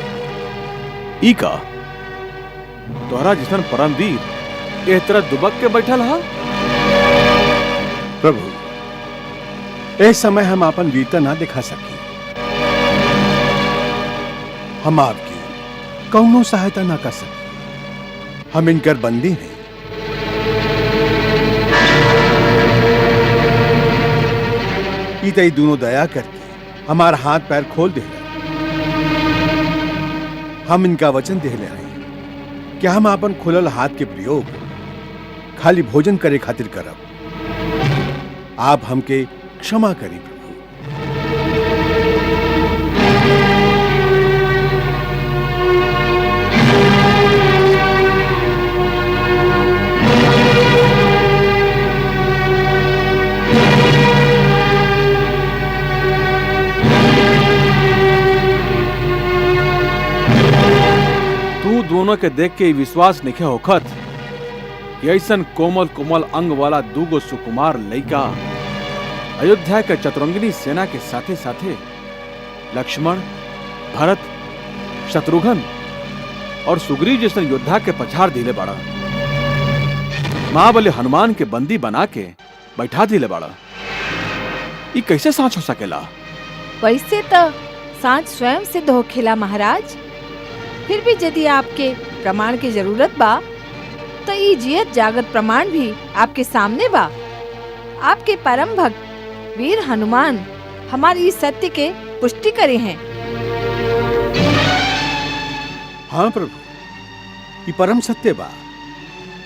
ई का तोहरा जिसन परमवीर एह तरह दुबक के बैठल हा। प्रभु इस समय हम अपन वीरता ना दिखा सकी। हम आपकी कौनो सहायता ना कर सके। हम इनकर बंदी हैं। ई दोनों दया करके हमारा हाथ पैर खोल दे। हम इनका वचन दे ले हैं कि हम अपन खुलल हाथ के प्रयोग खाली भोजन करे खातिर करब। आप हमके क्षमा करी प्रभु। दोनों के देख के विश्वास नहीं होखत कि ऐसन कोमल कोमल अंग वाला दूगो सुकुमार लड़का अयोध्या के चतुरंगिनी सेना के साथे साथे लक्ष्मण, भरत, शत्रुघ्न और सुग्रीव जैसन योद्धा के पछाड़ दिले बाड़ा। महाबली हनुमान के बंदी बना के बैठा दिले बाड़ा। ये कैसे सांच हो सकेला? वैसे तो सांच स्वयं सिद्ध होखेला महाराज। फिर भी यदि आपके प्रमाण की जरूरत बा तो ये जियत जागत प्रमाण भी आपके सामने बा। आपके परम भक्त वीर हनुमान हमारी इस सत्य के पुष्टि करे हैं। हाँ प्रभु, ये परम सत्य बा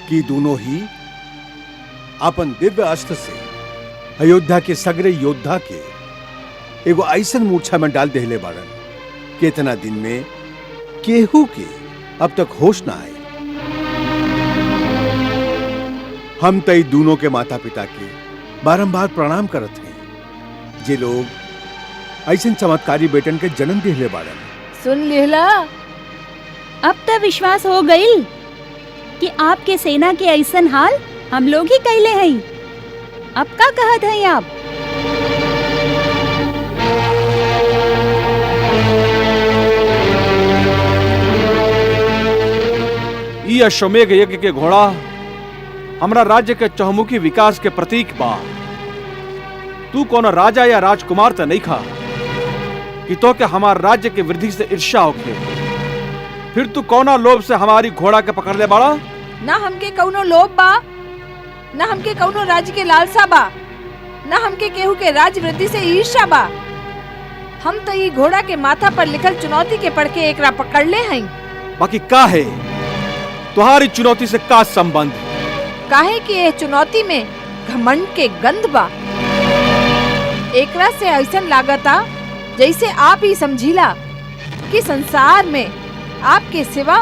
कि दोनों ही अपन दिव्य अस्त्र से अयोध्या के सगरे योद्धा के एगो ऐसन मूर्छा में डाल देले बाड़न कि इतना दिन में केहू के अब तक होश ना आए। हम तई दोनों के माता पिता के बारंबार प्रणाम करत हैं जे लोग ऐसे चमत्कारी बेटन के जन्म दिले बाड़न। सुन लिहला, अब तो विश्वास हो गई कि आपके सेना के ऐसन हाल हम लोग ही कैले हैं। अब का कहत हैं आप? ई अश्वमेघ यज्ञ के घोड़ा हमरा राज्य के चहुमुखी विकास के प्रतीक बा। तू कौन राजा या राजकुमार तो नहीं खा कि तो के हमार राज्य के वृद्धि से ईर्ष्या होखे। फिर तू कौना लोभ से हमारी घोड़ा के पकड़ ले बाड़ा? ना हमके कौनो लोभ बा, ना हमके कौनो राज्य के लालसा बा, ना हमके केहू के राज्य वृद्धि से ईर्ष्या बा। हम तो ये घोड़ा के माथा पर लिखल चुनौती के पढ़ के एकरा पकड़ ले हैं। बाकी का है तुम्हारी चुनौती से का संबंध? काहे कि ये चुनौती में घमंड के गंध बा। एकरा से ऐसा लागता जैसे आप ही समझिला कि संसार में आपके सिवा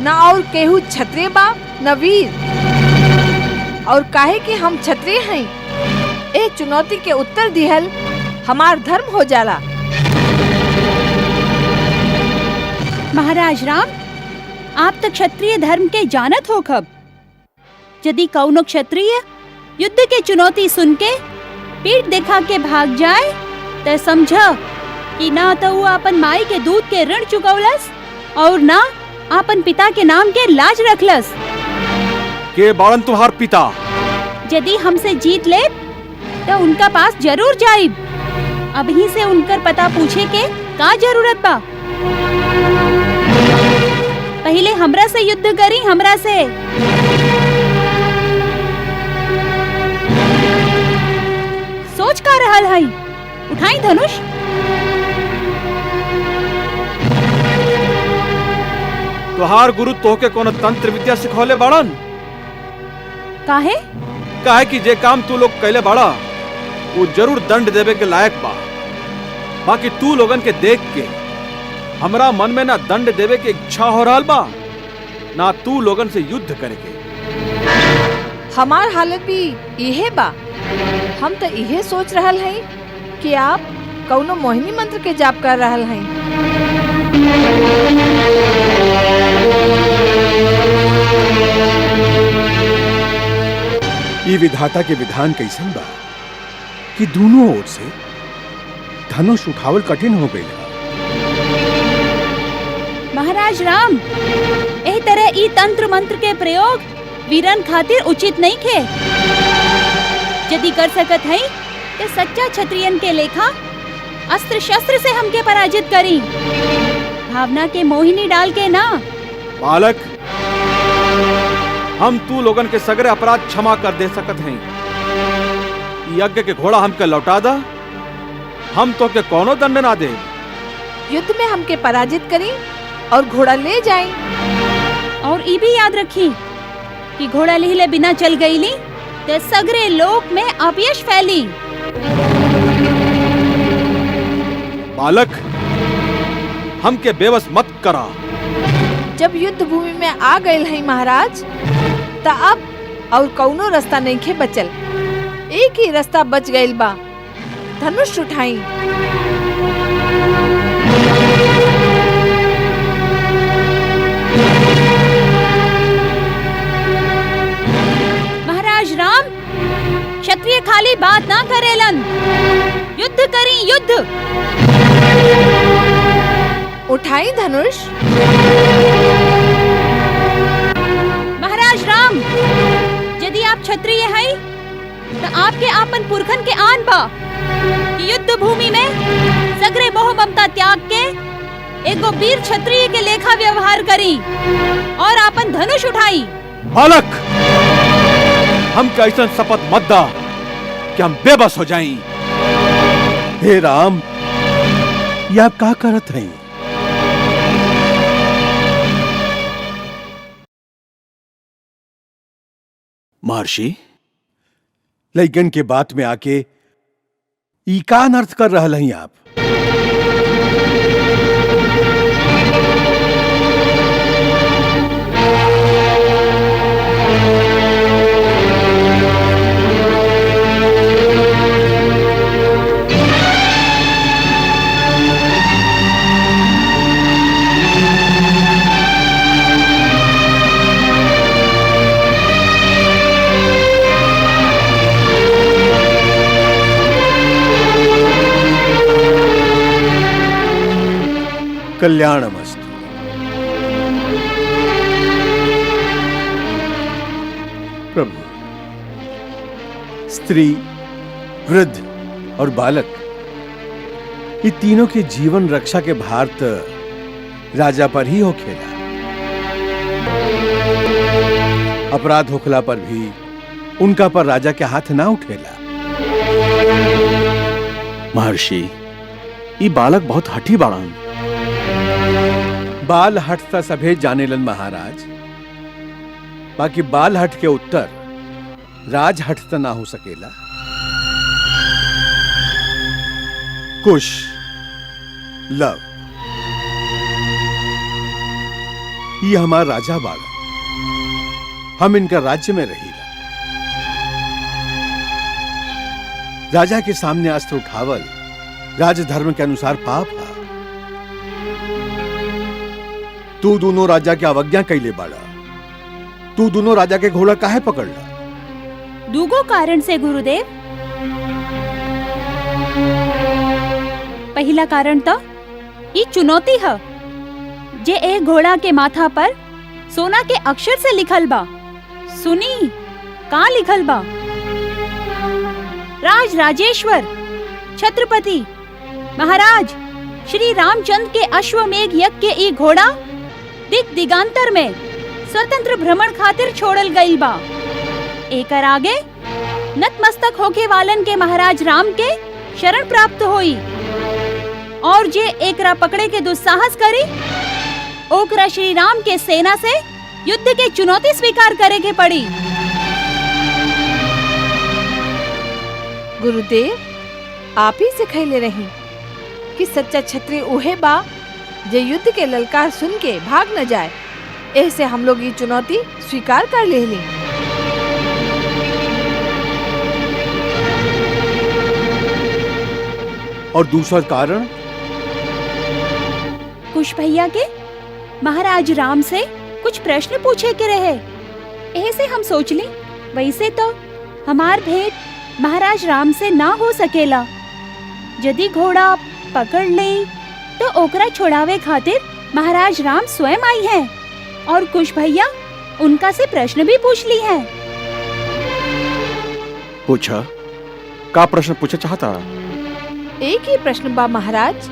न और केहू क्षत्रिय बा न वीर। और काहे कि हम क्षत्रिय हैं, ए चुनौती के उत्तर दिहल हमार धर्म हो जाला। महाराज राम, आप तो क्षत्रिय धर्म के जानत हो खब। यदि कौनो क्षत्रिय युद्ध के चुनौती सुन के पीठ दिखा के भाग जाए तो समझ कि ना तो वो अपन माई के दूध के ऋण चुकौलस और ना अपन पिता के नाम के लाज रखलस। के बाड़न तुम्हार पिता? यदि हमसे जीत ले तो उनका पास जरूर जाइब। अभी से उनकर पता पूछे के का जरूरत बा? पहले हमरा से युद्ध करी, हमरा से। सोच का रहल है? उठाई धनुष। तुहार गुरु तोहके कोनो तंत्र विद्या सिखौले बाड़न? काहे? काहे कि जे काम तू लोग कैले बाड़ा वो जरूर दंड देवे के लायक बा। बाकी तू लोगन के देख के हमरा मन में ना दंड देवे के इच्छा हो रहा बा ना तू लोगन से युद्ध करेके। हमार हालत भी इहे बा। हम तो इहे सोच रहल हई कि आप कौनो मोहिनी मंत्र के जाप कर रहल हई। ये विधाता के विधान कैसन बा कि दोनों ओर से धनुष उठावल कठिन हो गई। महाराज राम, एही तरह ई तंत्र मंत्र के प्रयोग वीरन खातिर उचित नहीं खे। यदि कर सकत हई तो सच्चा क्षत्रियन के लेखा अस्त्र शस्त्र से हमके पराजित करी, भावना के मोहिनी डाल के ना। बालक, हम तू लोगन के सगरे अपराध क्षमा कर दे सकत हैं। यज्ञ के घोड़ा हमके लौटा दा, हम तो के कोनो दंड ना दे। युद्ध में हमके पराजित करी और घोड़ा ले जाए। और ई भी याद रखी कि घोड़ा लिहिले बिना चल गईली तो सगरे लोक में अपयश फैली। बालक, हमके बेबस मत करा। जब युद्ध भूमि में आ गए हैं महाराज, तो अब और कौनो रास्ता नहीं खे बचल। एक ही रास्ता बच गइल बा, धनुष उठाई। महाराज राम, क्षत्रिय खाली बात ना करेलन, युद्ध करी युद्ध। उठाई धनुष। महाराज राम, यदि आप क्षत्रिय हैं तो आपके आपन पुरखन के आन बा कि युद्ध भूमि में सगरे मोह ममता त्याग के एगो वीर क्षत्रिय के लेखा व्यवहार करी और आपन धनुष उठाई। बालक, हम कैसे शपथ मत दा कि हम बेबस हो जाएं। हे राम, ये आप का करत हैं? महर्षि, लइकन के बात में आके ई का अनर्थ कर रहल हैं आप? कल्याणमस्तु। प्रभु, स्त्री, वृद्ध और बालक, ये तीनों के जीवन रक्षा के भार तो राजा पर ही होखेला। अपराध होखला पर भी उनका पर राजा के हाथ ना उठेला। महर्षि, ये बालक बहुत हठी बाड़न। बाल हटता सभे जानेलन महाराज, बाकी बाल हट के उत्तर राज हटता ना हो सकेला। कुश, लव, ये हमार राजा बाड़ा, हम इनका राज्य में रहीला। राजा के सामने अस्त्र उठावल राजधर्म के अनुसार पाप है। तू दोनों राजा के अवज्ञा कैले बाड़ा। तू दोनों राजा के घोड़ा काहे पकड़ला? दूगो कारण से गुरुदेव। पहला कारण तो ये चुनौती है जे एक घोड़ा के माथा पर सोना के अक्षर से लिखल बा। सुनी का लिखल बा? राज राजेश्वर छत्रपति महाराज श्री रामचंद्र के अश्वमेघ यज्ञ के ई घोड़ा दिग दिगांतर में स्वतंत्र भ्रमण खातिर छोड़ल गई बा। एकर आगे नतमस्तक होके वालन के महाराज राम के शरण प्राप्त होई और जे एकरा पकड़े के दुस्साहस करी ओकरा श्री राम के सेना से युद्ध के चुनौती स्वीकार करे के पड़ी। गुरुदेव, आप ही सिखैले रही कि सच्चा क्षत्रिय उहे बा जे युद्ध के ललकार सुन के भाग न जाए ऐसे हम लोग ये चुनौती स्वीकार कर ले ली। और दूसरा कारण? कुश भैया के महाराज राम से कुछ प्रश्न पूछे के रहे, ऐसे हम सोच ली। वैसे तो हमार भेंट महाराज राम से ना हो सकेला। यदि घोड़ा पकड़ ले तो ओकरा छोड़ावे खातिर महाराज राम स्वयं आई हैं और कुश भैया उनका से प्रश्न भी पूछ ली हैं। पूछा का प्रश्न पूछे चाहता? एक ही प्रश्न बा महाराज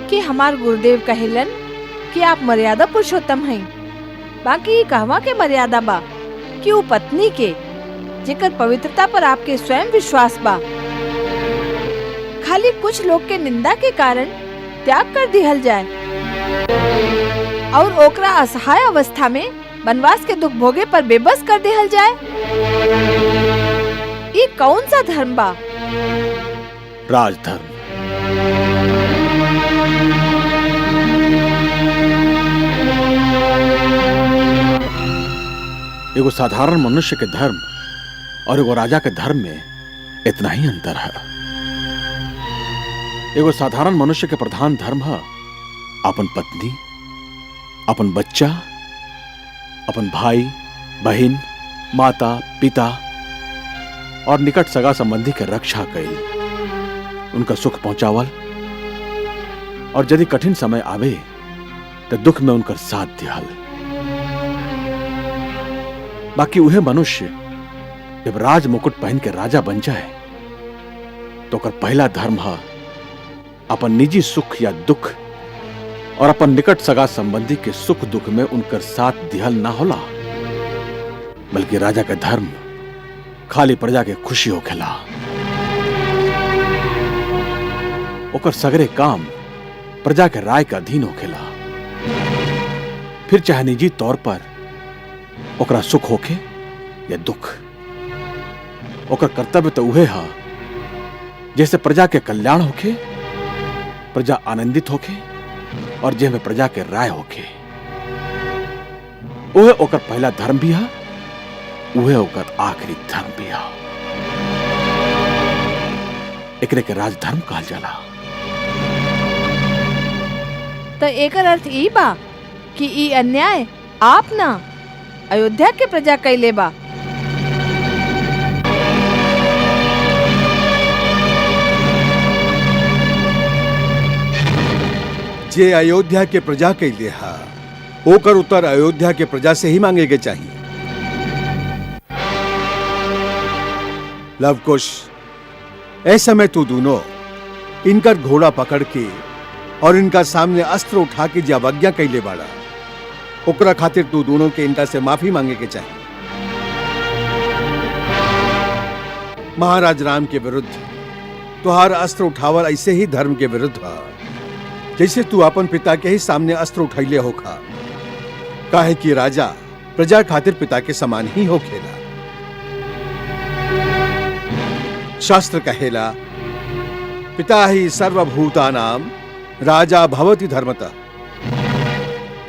कि हमार गुरुदेव कहेलन कि आप मर्यादा पुरुषोत्तम हैं। बाकी कहवा के मर्यादा बा कि वो पत्नी के जेकर पवित्रता पर आपके स्वयं विश्वास बा, खाली कुछ लोग के निंदा के कारण त्याग कर दिहल जाए और ओकरा असहाय अवस्था में वनवास के दुख भोगे पर बेबस कर दिहल जाए। ये कौन सा धर्म बा? राजधर्म। एगो साधारण मनुष्य के धर्म और एगो राजा के धर्म में इतना ही अंतर है। एगो साधारण मनुष्य के प्रधान धर्म है अपन पत्नी, अपन बच्चा, अपन भाई बहन, माता पिता और निकट सगा संबंधी के रक्षा कईल, उनका सुख पहुंचावल और यदि कठिन समय आवे तो दुख में उनकर साथ दिहल। बाकी वह मनुष्य जब राज मुकुट पहन के राजा बन जाए तो ओकर पहला धर्म है अपन निजी सुख या दुख और अपन निकट सगा संबंधी के सुख दुख में उनकर साथ दिहल ना होला, बल्कि राजा का धर्म खाली प्रजा के खुशी होखेला। ओकर सगरे काम प्रजा के राय के अधीन होखेला। फिर चाहे निजी तौर पर ओकरा सुख होखे या दुख, ओकर कर्तव्य तो उहे है जैसे प्रजा के कल्याण होखे, प्रजा आनंदित होखे और जे में प्रजा के राय होखे। उहे ओकर पहला धर्म भी है, उहे ओकर आखिरी धर्म भी है। एकरे के राजधर्म कहल जाला। तो एकर अर्थ ई बा कि ई अन्याय आप ना अयोध्या के प्रजा कैले बा। जे अयोध्या के प्रजा के लिए हा, ओकर उत्तर अयोध्या के प्रजा से ही मांगे के चाहिए। लवकुश, ऐसे में तू दोनों इनकर घोड़ा पकड़ के और इनका सामने अस्त्र उठा के जे अवज्ञा कैले बाड़ा, ओकरा खातिर तू दोनों के इनका से माफी मांगे के चाहिए। महाराज राम के विरुद्ध तुहार अस्त्र उठावर ऐसे ही धर्म के विरुद्ध है जैसे तू अपन पिता के ही सामने अस्त्र उठैले होखा। काहे कि राजा प्रजा खातिर पिता के समान ही होखेला। शास्त्र कहेला पिता ही सर्वभूतानाम राजा भवति धर्मतः।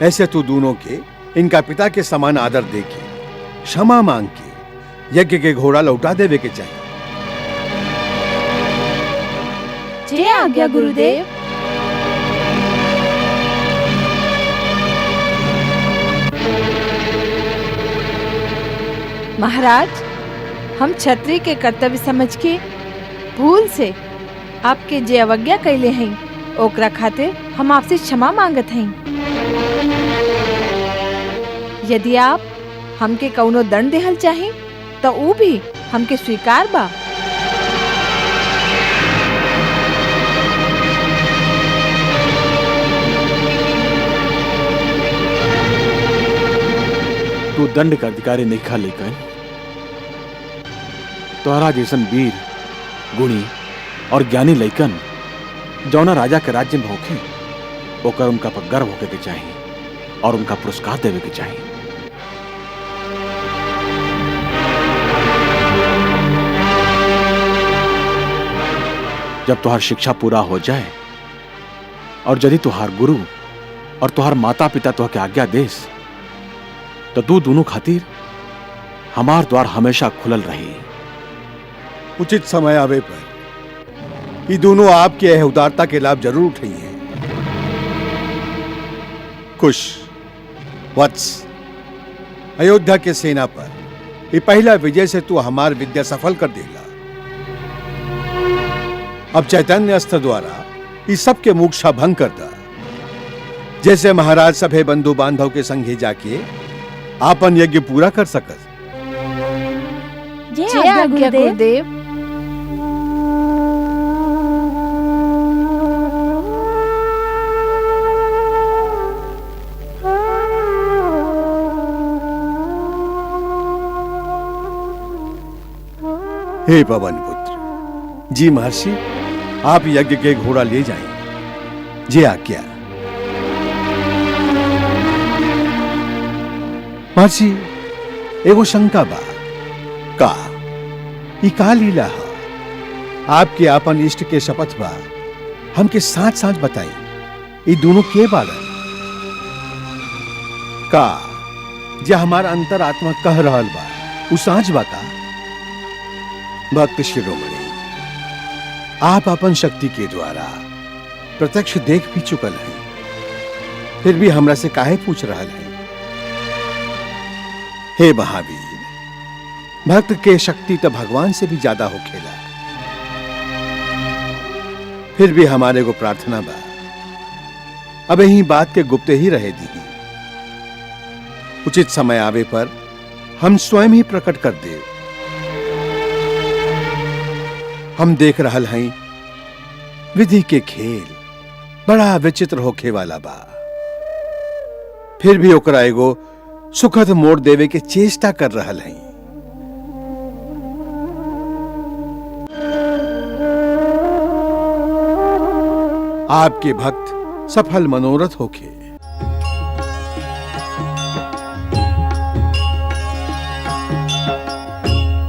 ऐसे तू दोनों के इनका पिता के समान आदर देके क्षमा मांग के यज्ञ के घोड़ा लौटा देवे के चाहिए। जय आज्ञा गुरुदेव। महाराज, हम क्षत्रिय के कर्तव्य समझ के भूल से आपके जे अवज्ञा कैले हैं, ओकरा खातिर हम आपसे क्षमा मांगत हैं। यदि आप हमके कौनो दंड देहल चाहे तो वो भी हमके स्वीकार बा। तू दंड का अधिकारी नहीं खा, लेकिन तोहरा जैसन वीर गुणी और ज्ञानी लइकन जौना राजा के राज्य में होखे, ओकर उनका पर गर्व होके के चाहिए और उनका पुरस्कार देवे के चाहिए। जब तुहार शिक्षा पूरा हो जाए और यदि तुहार गुरु और तुहार माता पिता तुह के आज्ञा देस तो तू दोनों खातिर हमार द्वार हमेशा खुलल रही। उचित समय आवे पर ये दोनों आपके यह उदारता के लाभ जरूर उठाइए। कुश, वत्स, अयोध्या के सेना पर ये पहला विजय से तू हमार विद्या सफल कर देला। अब चैतन्य अस्त्र द्वारा इस सब के मूक्षा भंग कर दा। जैसे महाराज सभे बंधु बांधव के संगे जाके आपन यज्ञ पूरा कर सकत। जय आज्ञा गुरुदेव। हे पवन पुत्र, जी महर्षि, आप यज्ञ के घोड़ा ले जाएं। जे आज्ञा। महर्षि, एगो शंका बा। का ई का लीला है? आपके आपन इष्ट के शपथ बा, हमके साथ साथ बताई ये दोनों के बारे का जे हमारा अंतर आत्मा कह रहल बा उ साँच बा का? भक्त शिरोमणि, आप अपन शक्ति के द्वारा प्रत्यक्ष देख भी चुकल हैं, फिर भी हमरा से काहे पूछ रहल हैं? हे महावीर, भक्त के शक्ति तो भगवान से भी ज्यादा होखेला। फिर भी हमारे को प्रार्थना बा, अब यही बात के गुप्त ही रहे दी। उचित समय आवे पर हम स्वयं ही प्रकट कर दे। हम देख रहल हैं विधि के खेल बड़ा विचित्र होखे वाला बा। फिर भी ओकरा एगो सुखद मोड़ देवे के चेष्टा कर रहल हैं। आपके भक्त सफल मनोरथ होके